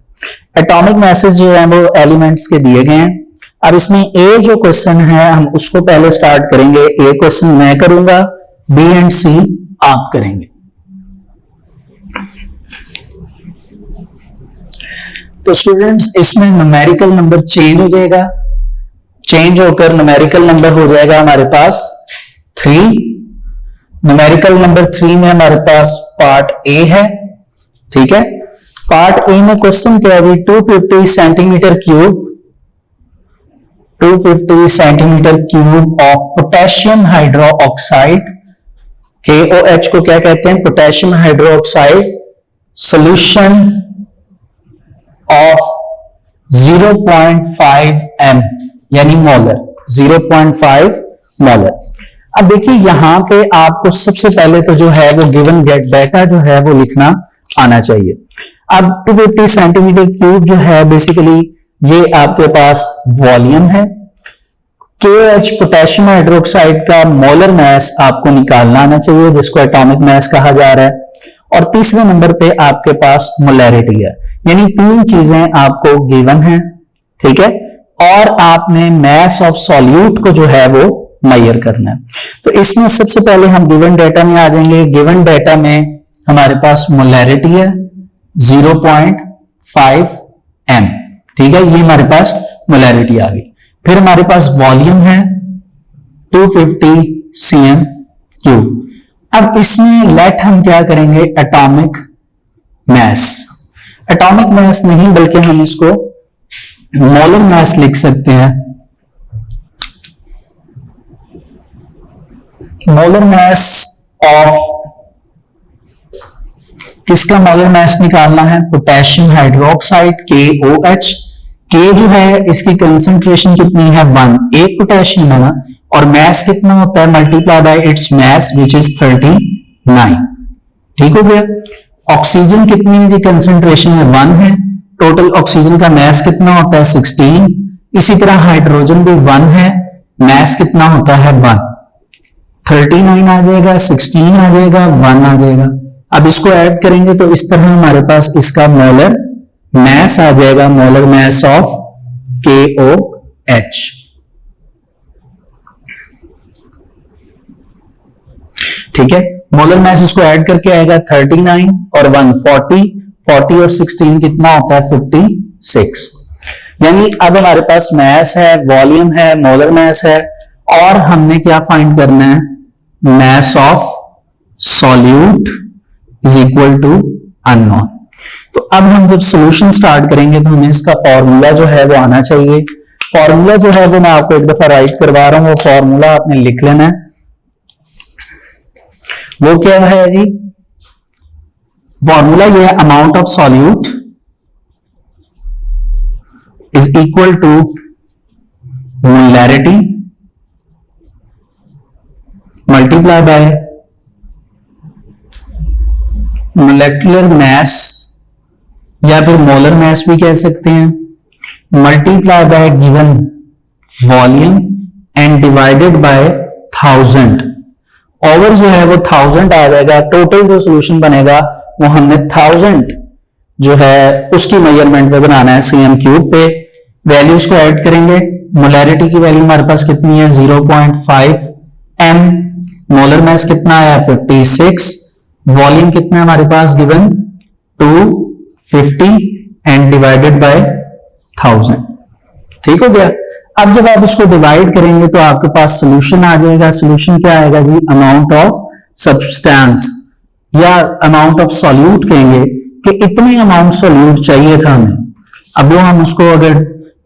Speaker 2: एटॉमिक मैसेज जो है वो एलिमेंट्स के दिए गए हैं। अब इसमें ए जो क्वेश्चन है हम उसको पहले स्टार्ट करेंगे। ए क्वेश्चन मैं करूंगा, बी एंड सी आप करेंगे। तो स्टूडेंट्स इसमें न्यूमेरिकल नंबर चेंज हो जाएगा, चेंज होकर न्यूमेरिकल नंबर हो जाएगा हमारे पास 3। न्यूमेरिकल नंबर 3 में हमारे पास पार्ट ए है। ठीक है, पार्ट ए में क्वेश्चन क्या है जी, 250 centimetre cube 250 centimetre cube of potassium hydroxide, KOH को क्या कहते हैं, potassium hydroxide, solution of 0.5 m यानी मोलर, 0.5 मोलर। अब देखिए यहां पे आपको सबसे पहले तो जो है वो गिवन डेटा जो है वो लिखना आना चाहिए। अब 250 सेंटीमीटर क्यूब जो है बेसिकली ये आपके पास वॉल्यूम है। KOH पोटेशियम हाइड्रोक्साइड का मोलर मास आपको निकालना आना चाहिए, जिसको एटॉमिक मास कहा जा रहा है। और तीसरे नंबर पे आपके पास मोलैरिटी है, यानी तीन चीजें आपको गिवन है, ठीक है। और आपने मास ऑफ सॉल्यूट को जो है वो मेजर करना है। तो इसमें सबसे पहले हम गिवन डेटा में आ जाएंगे। गिवन डेटा में हमारे पास मोलैरिटी है 0.5 m, ठीक है, ये हमारे पास मोलैरिटी आ गई। फिर हमारे पास वॉल्यूम है 250 cm क्यूब। अब इसमें लेट हम क्या करेंगे, एटॉमिक मास। एटॉमिक मास नहीं बल्कि हम इसको मोलर मास लिख सकते हैं। मोलर मास ऑफ, किसका मोलर मास निकालना है, पोटेशियम हाइड्रोक्साइड KOH। K जो है इसकी कंसंट्रेशन कितनी है 1, एक पोटेशियम है ना, और मास कितना होता है multiply bye its mass which is 39, ठीक हो गया। ऑक्सीजन कितनी है जी, कंसंट्रेशन है 1 है, टोटल ऑक्सीजन का मास कितना होता है 16। इसी तरह हाइड्रोजन भी 1 है, मास कितना होता है 1, 39 आ जाएगा, 16 आ जाएगा, 1 आ जाएगा। अब इसको ऐड करेंगे तो इस तरह हमारे पास इसका मोलर मास आ जाएगा, मोलर मास ऑफ KOH, ठीक है। मोलर मास इसको ऐड करके आएगा 39 और 1 40 और 16 कितना होता है 56। यानी अब हमारे पास मास है, वॉल्यूम है, मोलर मास है, और हमने क्या फाइंड करना है, mass of solute is equal to unknown. तो अब हम जब सॉल्यूशन स्टार्ट करेंगे तो हमें इसका फॉर्मूला जो है वो आना चाहिए। फॉर्मूला जो है वो मैं आपको एक दफा राइट करवा रहा हूं, वो फॉर्मूला आपने लिख लेना है। वो क्या है जी, फॉर्मूला ये है, amount of solute is equal to molarity multiply by molecular mass, या फिर मोलर मास भी कह सकते हैं, multiply by given volume and divided by 1000। Over जो है वो 1000 आ जाएगा। टोटल जो सॉल्यूशन बनेगा वो हमने 1000 जो है उसकी मेजरमेंट पे बनाना है cm क्यूब पे। वैल्यूज को ऐड करेंगे। मोलैरिटी की वैल्यू हमारे पास कितनी है 0.5 m, मोलर मास कितना आया 56, वॉल्यूम कितना है हमारे पास गिवन 250 एंड डिवाइडेड बाय 1000, ठीक हो गया। अब जब आप इसको डिवाइड करेंगे तो आपके पास सॉल्यूशन आ जाएगा। सॉल्यूशन क्या आएगा जी, अमाउंट ऑफ सब्सटेंस या अमाउंट ऑफ सॉल्यूट कहेंगे कि इतने अमाउंट सॉल्यूट चाहिए था हमें। अब वो हम उसको अगर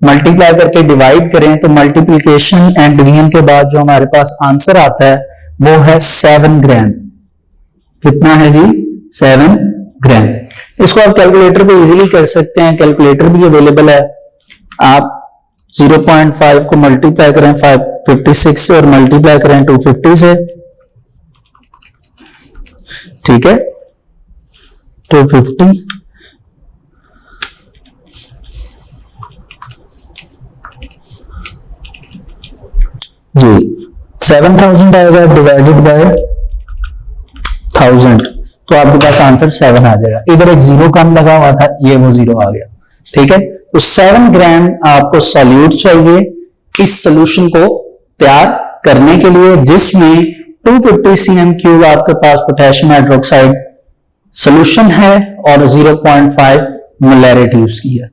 Speaker 2: मल्टीप्लाई करके डिवाइड करें तो मल्टीप्लिकेशन एंड डिवीजन के बाद जो हमारे पास आंसर आता है वो है 7 ग्राम। कितना है जी 7 ग्राम। इसको आप कैलकुलेटर पे इजीली कर सकते हैं, कैलकुलेटर भी अवेलेबल है। आप 0.5 को मल्टीप्लाई करें 556 से और मल्टीप्लाई करें 250 से, ठीक है 250 जी 7000 आएगा डिवाइडेड बाय 1000 तो आपके पास आंसर 7 आ जाएगा। इधर एक जीरो कम लगा हुआ था, ये वो जीरो आ गया, ठीक है। तो 7 ग्राम आपको सॉल्यूट चाहिए इस सॉल्यूशन को तैयार करने के लिए, जिसमें 250 cm क्यूब आपके पास पोटेशियम हाइड्रोक्साइड सॉल्यूशन है और 0.5 मोलैरिटी उसकी है।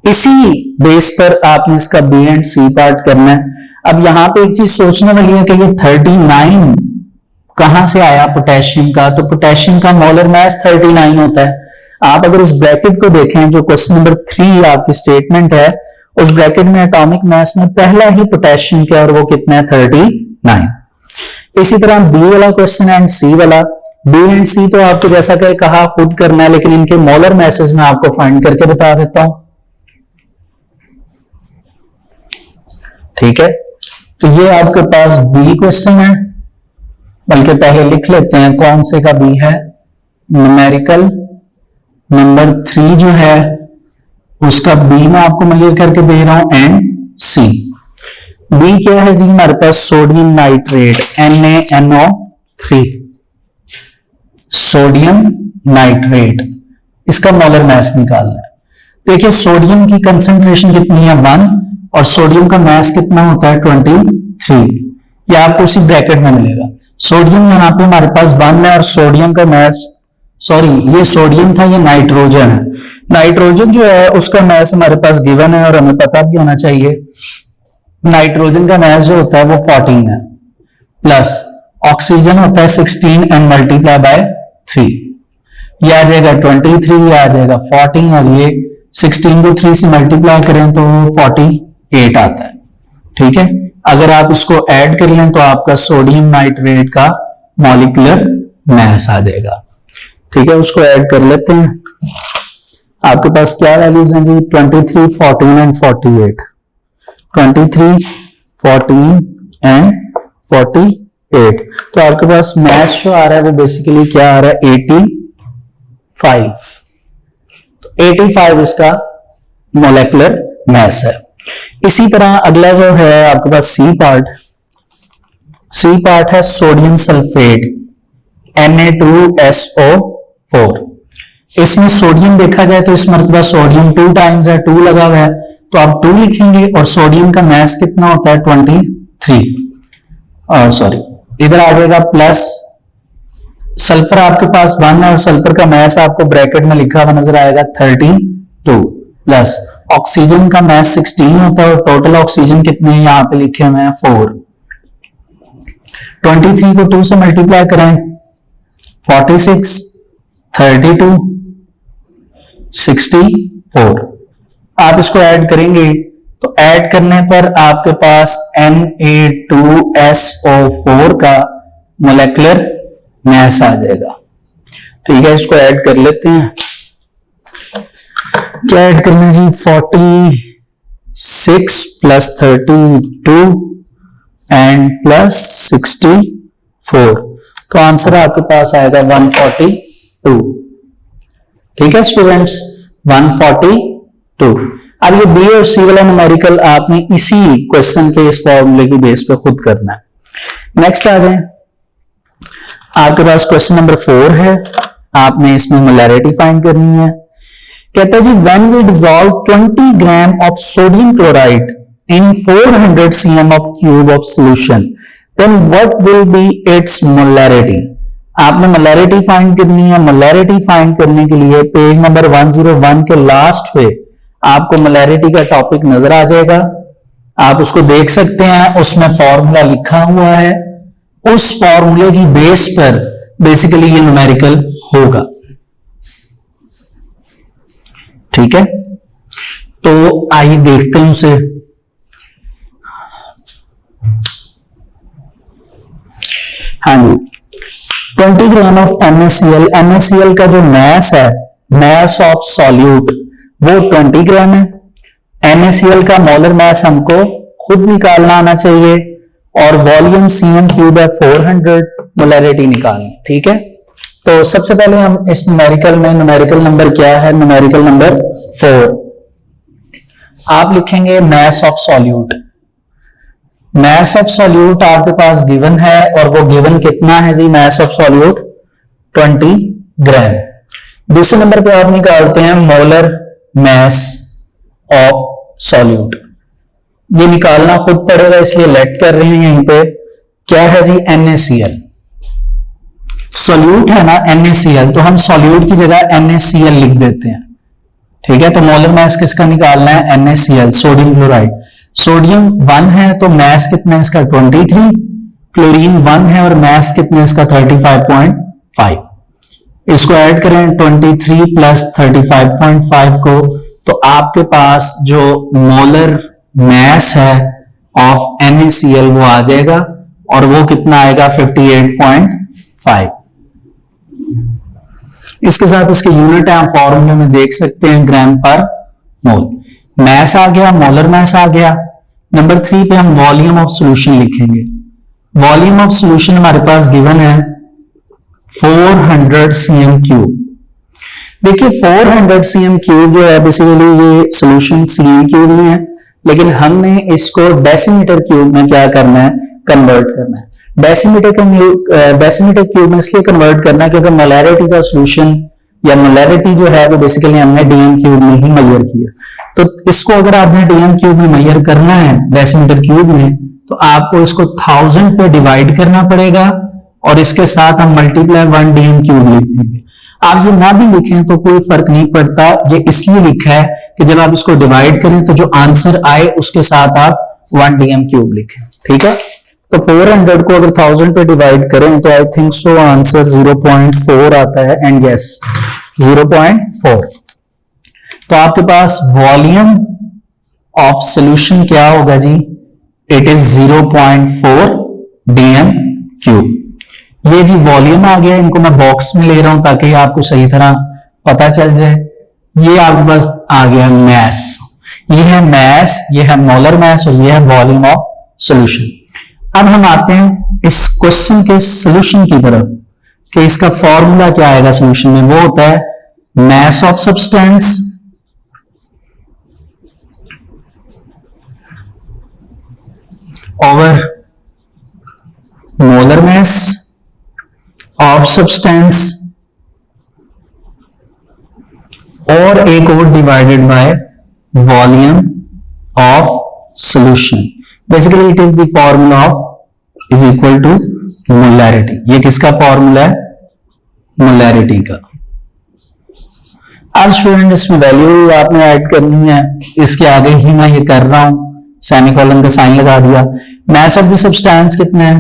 Speaker 2: इसी बेस पर आपने इसका बी एंड सी पार्ट करना है। अब यहां पे एक चीज सोचने वाली है कि ये 39 कहां से आया पोटेशियम का, तो पोटेशियम का मोलर मास 39 होता है। आप अगर इस ब्रैकेट को देखें जो क्वेश्चन नंबर 3 आपकी स्टेटमेंट है, उस ब्रैकेट में एटॉमिक मास में पहला ही पोटेशियम क्या और वो कितना है 39। इसी तरह बी वाला क्वेश्चन एंड सी वाला, बी एंड सी तो आपको जैसा कि कहा खुद करना है, लेकिन इनके मोलर मैसेज में आपको फाइंड करके बता देता हूं। ठीक है, तो ये आपके पास बी क्वेश्चन है, बल्कि पहले लिख लेते हैं कौन से का बी है। न्यूमेरिकल नंबर 3 जो है उसका बी मैं आपको क्लियर करके दे रहा हूं, एंड सी। बी क्या है जी हमारे पास, sodium nitrate NaNO3, sodium nitrate, इसका मोलर मास निकालना है। देखिए सोडियम की कंसेंट्रेशन कितनी है 1, और सोडियम का मास कितना होता है 23। ये आपको उसी ब्रैकेट में मिलेगा। सोडियम यहाँ पे हमारे पास 1 है और सोडियम का मास, सॉरी ये सोडियम था, ये नाइट्रोजन है। नाइट्रोजन जो है उसका मास हमारे पास गिवन है और हमें पता भी होना चाहिए। नाइट्रोजन का मास जो होता है वो 14 है, प्लस ऑक्सीजन होता है 16 एंड मल्टीप्लाई बाय 3, ये आ जाएगा 23, ये आ जाएगा 14, और ये 16 को 3 से मल्टीप्लाई करें तो 48 आता है। ठीक है, अगर आप इसको ऐड कर लें तो आपका सोडियम नाइट्रेट का मॉलिक्यूलर मास आ जाएगा। ठीक है, उसको ऐड कर लेते हैं। आपके पास क्या वैल्यूज हैं जी, 23, 14 एंड 48। 23, 14 एंड 48, तो आपके पास मास जो आ रहा है वो बेसिकली क्या आ रहा है 85। तो 85 इसका मोलेकुलर मास है। इसी तरह अगला जो है आपके पास सी पार्ट है सोडियम सल्फेट Na2SO4। इसमें सोडियम देखा जाए तो इस मरतबा सोडियम 2 टाइम्स है, 2 लगा हुआ है, तो आप 2 लिखेंगे, और सोडियम का मास कितना होता है 23, और सॉरी इधर आ जाएगा प्लस सल्फर आपके पास 1 है और सल्फर का मास आपको ब्रैकेट में लिखा हुआ नजर आएगा 32, प्लस ऑक्सीजन का मास 16 होता है और टोटल ऑक्सीजन कितने हैं यहाँ पे लिखे हुए हैं 4। 23 को 2 से मल्टीप्लाई करें 46, 32, 64। आप इसको ऐड करेंगे तो ऐड करने पर आपके पास Na2SO4 का मोलेकुलर मास आ जाएगा। ठीक है, इसको ऐड कर लेते हैं। क्या ऐड करना है जी, 46 प्लस 32 एंड प्लस 64, तो आंसर आपके पास आएगा 142। ठीक है स्टूडेंट्स, 142। अब ये बी और सी वाला न्यूमेरिकल आपने इसी क्वेश्चन के इस फॉर्मूले की बेस पे खुद करना है। नेक्स्ट आ जाए, आपके पास क्वेश्चन नंबर 4 है, आपने इसमें मोलैरिटी फाइंड करनी है। कहता है जी when we dissolve 20 gram of sodium chloride in 400 cm of cube of solution then what will be its molarity. आपने मोलैरिटी फाइंड करनी है। मोलैरिटी फाइंड करने के लिए पेज नंबर 101 के लास्ट पे आपको मोलैरिटी का टॉपिक नजर आ जाएगा, आप उसको देख सकते हैं, उसमें फॉर्मूला लिखा हुआ है, उस फॉर्मूले की बेस पर बेसिकली ये न्यूमेरिकल होगा। ठीक है, तो आइए देखते हैं उसे। हाँ जी, 20 ग्राम ऑफ NaCl, NaCl का जो मास है, मास ऑफ सॉल्यूट, वो 20 ग्राम है। NaCl का मोलर मास हमको खुद निकालना आना चाहिए, और वॉल्यूम cm³ है 400, मोलैरिटी निकालनी। ठीक है, तो सबसे पहले हम इस न्यूमेरिकल में, न्यूमेरिकल नंबर क्या है, न्यूमेरिकल नंबर 4, आप लिखेंगे मास of solute. Mass of solute आपके पास गिवन है, और वो गिवन कितना है जी, मास ऑफ सॉल्यूट 20 ग्राम। दूसरे नंबर पे आप निकालते हैं मोलर मास ऑफ सॉल्यूट। ये निकालना खुद पड़ेगा, इसलिए लेट कर रहे हैं यहीं पे। क्या है जी, NaCl, सॉल्यूट है ना NaCl, तो हम सॉल्यूट की जगह NaCl लिख देते हैं। ठीक है, तो मोलर मास किसका निकालना है, NaCl, सोडियम क्लोराइड। सोडियम 1 है तो मास कितना है इसका 23, क्लोरीन 1 है और मास कितना है इसका 35.5। इसको ऐड करें 23 प्लस 35.5 को, तो आपके पास जो मोलर मास है ऑफ NaCl वो आ जाएगा, और वो कितना आएगा 58.5। इसके साथ इसके यूनिट है, आप फॉर्मूले में देख सकते हैं, ग्राम पर मोल। मैस आ गया, मोलर मैस आ गया। नंबर 3 पे हम वॉल्यूम ऑफ सॉल्यूशन लिखेंगे। वॉल्यूम ऑफ सॉल्यूशन हमारे पास गिवन है 400 cm क्यूब। देखिए 400 cm क्यूब जो है बेसिकली ये सॉल्यूशन cm क्यूब में है, लेकिन हमने इसको डेसीमीटर क्यूब में क्या करना है, कन्वर्ट करना है। डेसीमीटर क्यूब में इसलिए कन्वर्ट करना है क्योंकि मोलैरिटी का सॉल्यूशन या मोलैरिटी जो है वो बेसिकली हमने डीएम क्यूब में ही मेजर किया। तो इसको अगर आपने डीएम क्यूब में मेजर करना है डेसीमीटर क्यूब में, तो आपको इसको 1000 पे डिवाइड करना पड़ेगा और इसके साथ हम मल्टीप्लाई 1 डीएम क्यूब लिख देंगे। आप ये ना भी लिखें तो कोई फर्क नहीं पड़ता, ये इसलिए लिखा है कि जब आप इसको डिवाइड करें तो जो आंसर आए उसके साथ आप 1 डीएम क्यूब लिखें। ठीक है, तो 400 को अगर 1000 पे डिवाइड करें तो आई थिंक सो आंसर 0.4 आता है, एंड यस 0.4। तो आपके पास वॉल्यूम ऑफ सॉल्यूशन क्या होगा जी, इट इज 0.4 डीएम क्यूब। ये जी वॉल्यूम आ गया, इनको मैं बॉक्स में ले रहा हूं ताकि आपको सही तरह पता चल जाए। ये आपके पास आ गया मैस, ये है मैस, ये है मोलर मैस और ये है वॉल्यूम ऑफ सॉल्यूशन। अब हम आते हैं इस क्वेश्चन के सॉल्यूशन की तरफ कि इसका फॉर्मूला क्या आएगा सॉल्यूशन में। वो होता है mass of substance over molar mass of substance और एक और divided by volume of solution. Basically it is the formula of is equal to molarity. ये किसका फॉर्मूला है, मोलैरिटी का। अब स्टूडेंट इसमें वैल्यू आपने ऐड करनी है, इसके आगे ही मैं ये कर रहा हूं, सेमीकोलन का साइन लगा दिया। मैस ऑफ द सब्सटेंस कितना है,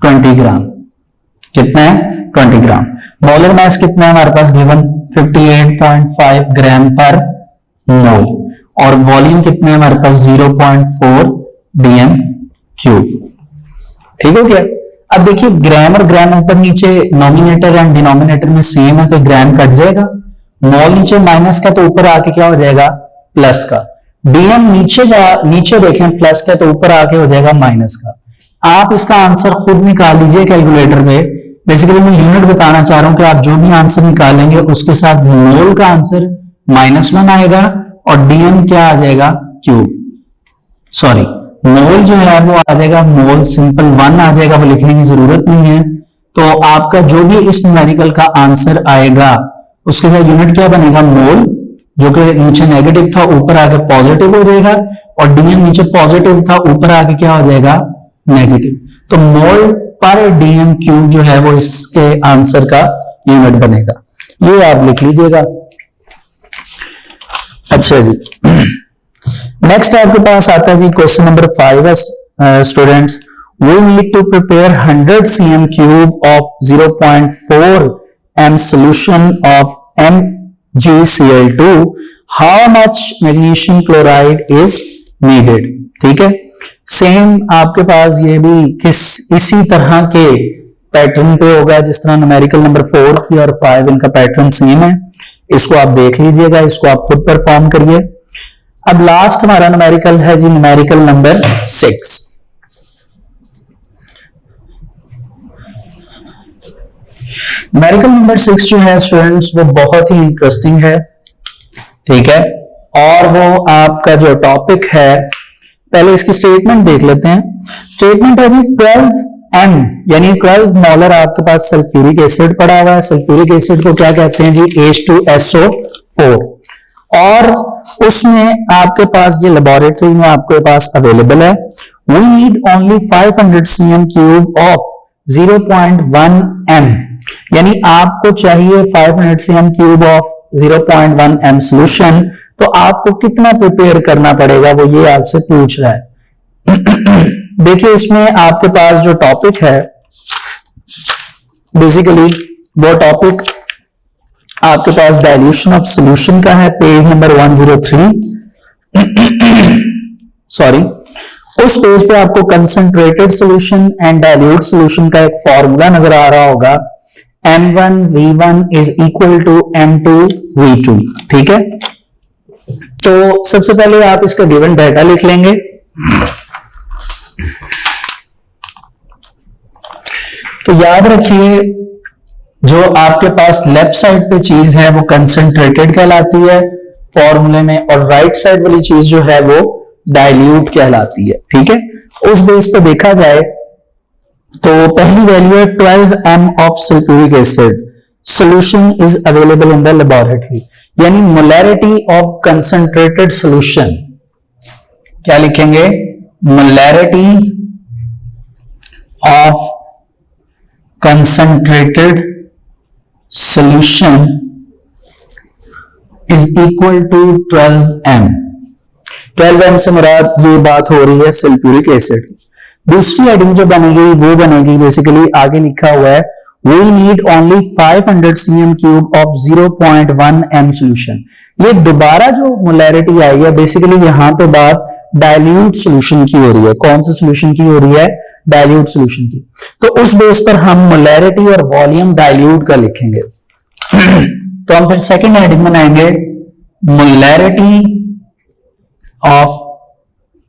Speaker 2: 20 ग्राम। कितना है, 20 ग्राम। मोलर मैस कितना है हमारे पास गिवन, 58.5 ग्राम पर मोल। और वॉल्यूम कितना है हमारे पास 0.4 डीएम क्यूब। ठीक हो गया। अब देखिए ग्राम और ग्राम ऊपर नीचे नॉमिनेटर एंड डिनोमिनेटर में सेम है तो ग्राम कट जाएगा। मोल नीचे माइनस का तो ऊपर आके क्या हो जाएगा, प्लस का। डीएम नीचे देखें प्लस का तो ऊपर आके हो जाएगा माइनस का। आप इसका आंसर खुद निकाल लीजिए कैलकुलेटर में। बेसिकली मैं यूनिट बताना चाह रहा हूं कि आप जो भी आंसर निकालेंगे उसके साथ मोल का आंसर -1 आएगा और डीएम क्या आ जाएगा, क्यूब। सॉरी, मोल जो है वो आ जाएगा, मोल सिंपल 1 आ जाएगा, वो लिखने की जरूरत नहीं है। तो आपका जो भी इस न्यूमेरिकल का आंसर आएगा उसके साथ यूनिट क्या बनेगा, मोल, जो कि नीचे नेगेटिव था ऊपर आके पॉजिटिव हो जाएगा, और डीएम नीचे पॉजिटिव था ऊपर आके क्या हो जाएगा, नेगेटिव। तो मोल पर डीएम क्यूब जो है वो इसके आंसर का यूनिट बनेगा। ये आप लिख लीजिएगा। अच्छा जी, नेक्स्ट आपके पास आता है जी question number 5 students. We need to prepare 100 cm cube of 0.4 m solution of MgCl2. How much magnesium chloride is needed? ठीक है, सेम आपके पास ये भी इसी तरह के पैटर्न पे होगा जिस तरह न्यूमेरिकल नंबर 4 की और 5 इनका पैटर्न सेम है। इसको आप देख लीजिएगा, इसको आप खुद परफॉर्म करिए। अब लास्ट हमारा न्यूमेरिकल है जी न्यूमेरिकल नंबर 6। न्यूमेरिकल नंबर 6 जो है स्टूडेंट्स वो बहुत ही इंटरेस्टिंग है, ठीक है। और वो आपका जो टॉपिक है, पहले इसकी स्टेटमेंट देख लेते हैं। स्टेटमेंट है जी 12M यानी 12 मोलर आपके पास सल्फ्यूरिक एसिड पड़ा हुआ है। सल्फ्यूरिक एसिड को क्या कहते हैं जी, H2SO4। और उसमें आपके पास ये लेबोरेटरी में आपके पास अवेलेबल है। We need only 500 cm cube of 0.1 m, यानी आपको चाहिए 500 cm cube of 0.1 m solution. तो आपको कितना प्रिपेयर करना पड़ेगा वो ये आपसे पूछ रहा है। देखिए इसमें आपके पास जो टॉपिक है बेसिकली वो टॉपिक आपके पास डाइल्यूशन ऑफ सॉल्यूशन का है, पेज नंबर 103। सॉरी, उस पेज पे आपको concentrated solution and dilute solution का एक फॉर्मूला नजर आ रहा होगा। m1 v1 is equal to m2 v2। ठीक है, तो सबसे पहले आप इसका गिवन डाटा लिख लेंगे। तो याद रखिए, जो आपके पास लेफ्ट साइड पे चीज है वो कंसंट्रेटेड कहलाती है फॉर्मूले में, और राइट साइड वाली चीज जो है वो डाइल्यूट कहलाती है। ठीक है, उस बेस पे देखा जाए तो पहली वैल्यू है 12 m of sulphuric acid, solution is available in the laboratory, यानी मोलैरिटी ऑफ कंसंट्रेटेड सोल्यूशन। क्या लिखेंगे? Molarity of concentrated solution is equal to 12 m। 12 m से मुराद ये बात हो रही है सल्फ्यूरिक एसिड की। दूसरी हेडिंग जो बनेगी वो बनेगी बेसिकली आगे लिखा हुआ है we need only 500 cm cube of 0.1 m solution। ये दोबारा जो मोलैरिटी आई है बेसिकली यहां पे बात डाइल्यूट सॉल्यूशन की हो रही है। कौन से सॉल्यूशन की हो रही है? डाइल्यूट सॉल्यूशन की। तो उस बेस पर हम मोलैरिटी और वॉल्यूम डाइल्यूट का लिखेंगे। तो हम फिर सेकंड हेडिंग बनाएंगे मोलैरिटी ऑफ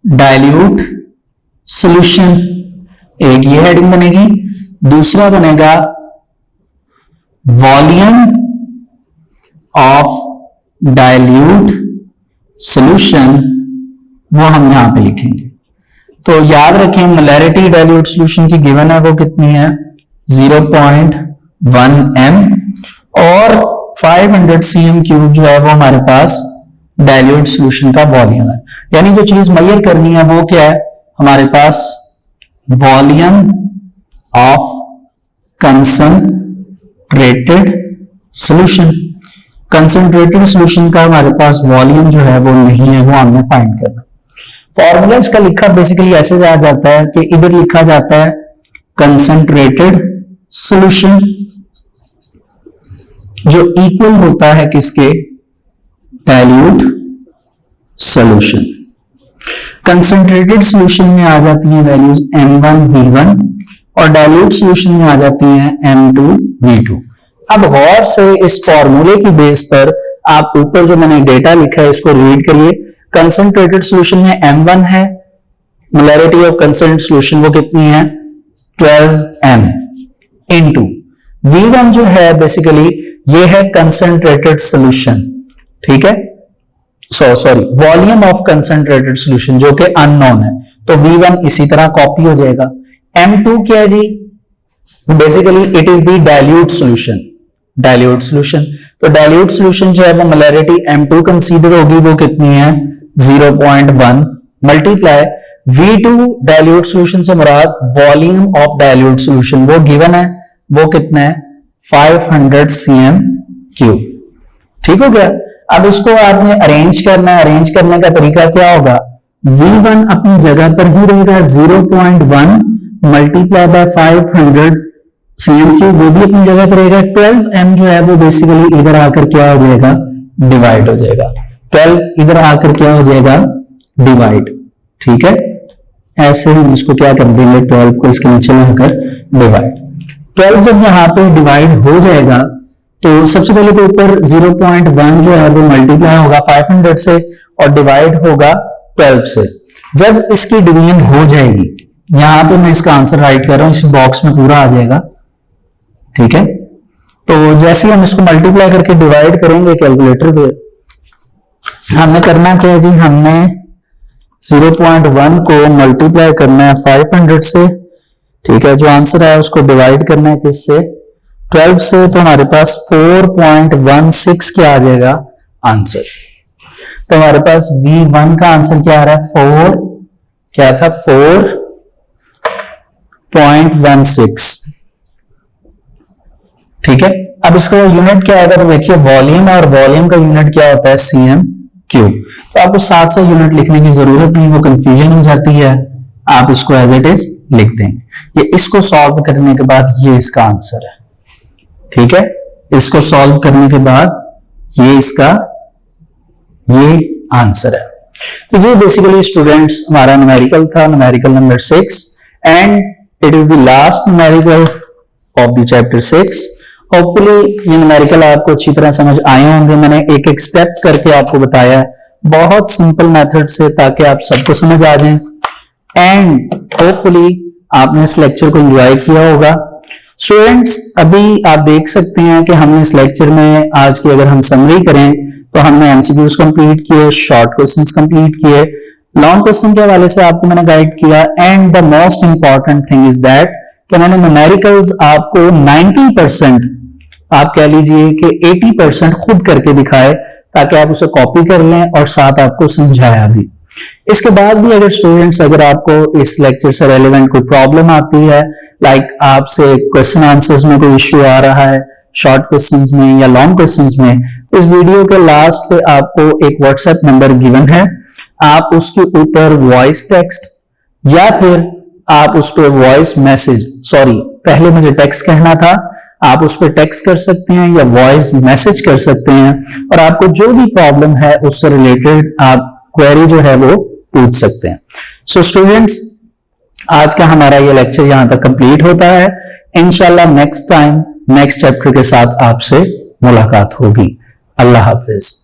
Speaker 2: डाइल्यूट सॉल्यूशन, एक ये हेडिंग बनेगी। दूसरा बनेगा वॉल्यूम ऑफ डाइल्यूट सॉल्यूशन, वो हम यहां पे लिखेंगे। तो याद रखें मोलैरिटी डाइल्यूट सॉल्यूशन की गिवन है वो कितनी है? 0.1 m, और 500 cm क्यूब जो है वो हमारे पास डाइल्यूट सॉल्यूशन का वॉल्यूम है। यानी जो चीज मेजर करनी है वो क्या है हमारे पास? Volume of concentrated solution. Concentrated solution का हमारे पास वॉल्यूम जो है वो नहीं है, वो हमने फाइंड करना। फॉर्मूला इसका लिखा बेसिकली ऐसे आ जाता है कि इधर लिखा जाता है कंसंट्रेटेड सॉल्यूशन जो इक्वल होता है किसके? Dilute solution. कंसंट्रेटेड सॉल्यूशन में आ जाती हैं वैल्यूज m1 v1 और डाइल्यूट सॉल्यूशन में आ जाती हैं m2 v2। अब गौर से इस फॉर्मूले की बेस पर आप ऊपर जो मैंने डेटा लिखा है इसको रीड करिए। कंसंट्रेटेड सॉल्यूशन में m1 है, मोलैरिटी ऑफ कंसंट्रेटेड सॉल्यूशन वो कितनी है? 12 m इनटू v1 जो है बेसिकली ये है कंसंट्रेटेड सॉल्यूशन। ठीक है, sorry volume of concentrated solution जो कि अननोन है, तो v1 इसी तरह कॉपी हो जाएगा। m2 क्या है जी? Basically it is the dilute solution. Dilute solution, तो डाइल्यूट सॉल्यूशन जो है वो मोलैरिटी m2 कंसीडर होगी, वो कितनी है? 0.1 मल्टीप्लाई v2 डाइल्यूट सॉल्यूशन से मुराद वॉल्यूम ऑफ डाइल्यूट सॉल्यूशन वो गिवन है, वो कितना है? 500 cm क्यूब। ठीक हो गया। अब इसको आपने अरेंज करना है। अरेंज करने का तरीका क्या होगा? v1 अपनी जगह पर ही रहेगा 0.1 मल्टीप्लाई बाय 500 cm क्यूब, वो भी अपनी जगह पर रहेगा। 12 m जो है वो बेसिकली इधर आकर क्या हो जाएगा? डिवाइड हो जाएगा। 12 इधर आकर क्या हो जाएगा? डिवाइड। ठीक है, ऐसे हम इसको क्या कर देंगे? 12 को इसके नीचे लाकर डिवाइड। 12 जब यहां पे डिवाइड हो जाएगा तो सबसे पहले तो ऊपर 0.1 जो है वो मल्टीप्लाई होगा 500 से और डिवाइड होगा 12 से। जब इसकी डिवीजन हो जाएगी, यहां पे मैं इसका आंसर राइट कर रहा हूं, इस बॉक्स में पूरा आ जाएगा। ठीक है, तो जैसे हम इसको मल्टीप्लाई करके डिवाइड करेंगे कैलकुलेटर पे, हमने करना क्या है जी? हमने 0.1 को मल्टीप्लाई करना है 500 से। ठीक है, जो आंसर है उसको डिवाइड करना है किससे? 12 से। तो हमारे पास 4.16 क्या आ जाएगा आंसर? तो हमारे पास v1 का आंसर क्या आ रहा है? 4 क्या था? 4.16। ठीक है, अब इसका यूनिट क्या आएगा? तो देखिए वॉल्यूम, और वॉल्यूम का यूनिट क्या होता है? cm cube. तो आपको साथ से यूनिट लिखने की जरूरत नहीं, वो कंफ्यूजन हो जाती है। आप इसको एज इट इज लिख देंगे। ये इसको सॉल्व करने के बाद ये इसका आंसर है। ठीक है, इसको सॉल्व करने के बाद ये इसका ये आंसर है। तो ये बेसिकली स्टूडेंट्स हमारा न्यूमेरिकल था, numerical number 6, and it is the last numerical of the chapter 6। Hopefully ये न्यूमेरिकल आपको अच्छी तरह समझ आए होंगे। मैंने एक एक स्टेप करके आपको बताया है, बहुत सिंपल मेथड से, ताकि आप सबको समझ आ जाए। एंड होपफुली आपने इस लेक्चर को एंजॉय किया होगा। स्टूडेंट्स, अभी आप देख सकते हैं कि हमने इस लेक्चर में आज की अगर हम समरी करें तो हमने एमसीक्यूज कंप्लीट किए, शॉर्ट क्वेश्चंस कंप्लीट किए, लॉन्ग क्वेश्चन के हवाले से आपको मैंने गाइड किया। And the most important thing is that कि मैंने न्यूमेरिकल्स आपको 90%, आप कह लीजिए कि 80% खुद करके दिखाए, ताकि आप उसे कॉपी कर लें और साथ आपको समझाया भी। इसके बाद भी अगर स्टूडेंट्स, अगर आपको इस लेक्चर से रेलेवेंट कोई प्रॉब्लम आती है, लाइक आपसे क्वेश्चन आंसर्स में कोई इश्यू आ रहा है, शॉर्ट क्वेश्चंस में या लॉन्ग क्वेश्चंस में, इस वीडियो के लास्ट पे आपको एक व्हाट्सएप नंबर गिवन है, आप उसके ऊपर वॉइस टेक्स्ट या फिर आप उस पर वॉइस मैसेज, सॉरी पहले मुझे टेक्स्ट कहना था, आप उस पर टेक्स्ट कर सकते हैं या वॉइस मैसेज कर सकते हैं, और आपको जो भी प्रॉब्लम है उससे रिलेटेड आप क्वेरी जो है वो पूछ सकते हैं। सो स्टूडेंट्स, आज का हमारा ये लेक्चर यहां तक कंप्लीट होता है। इंशाल्लाह नेक्स्ट टाइम नेक्स्ट चैप्टर के साथ आपसे मुलाकात होगी। अल्लाह हाफिज।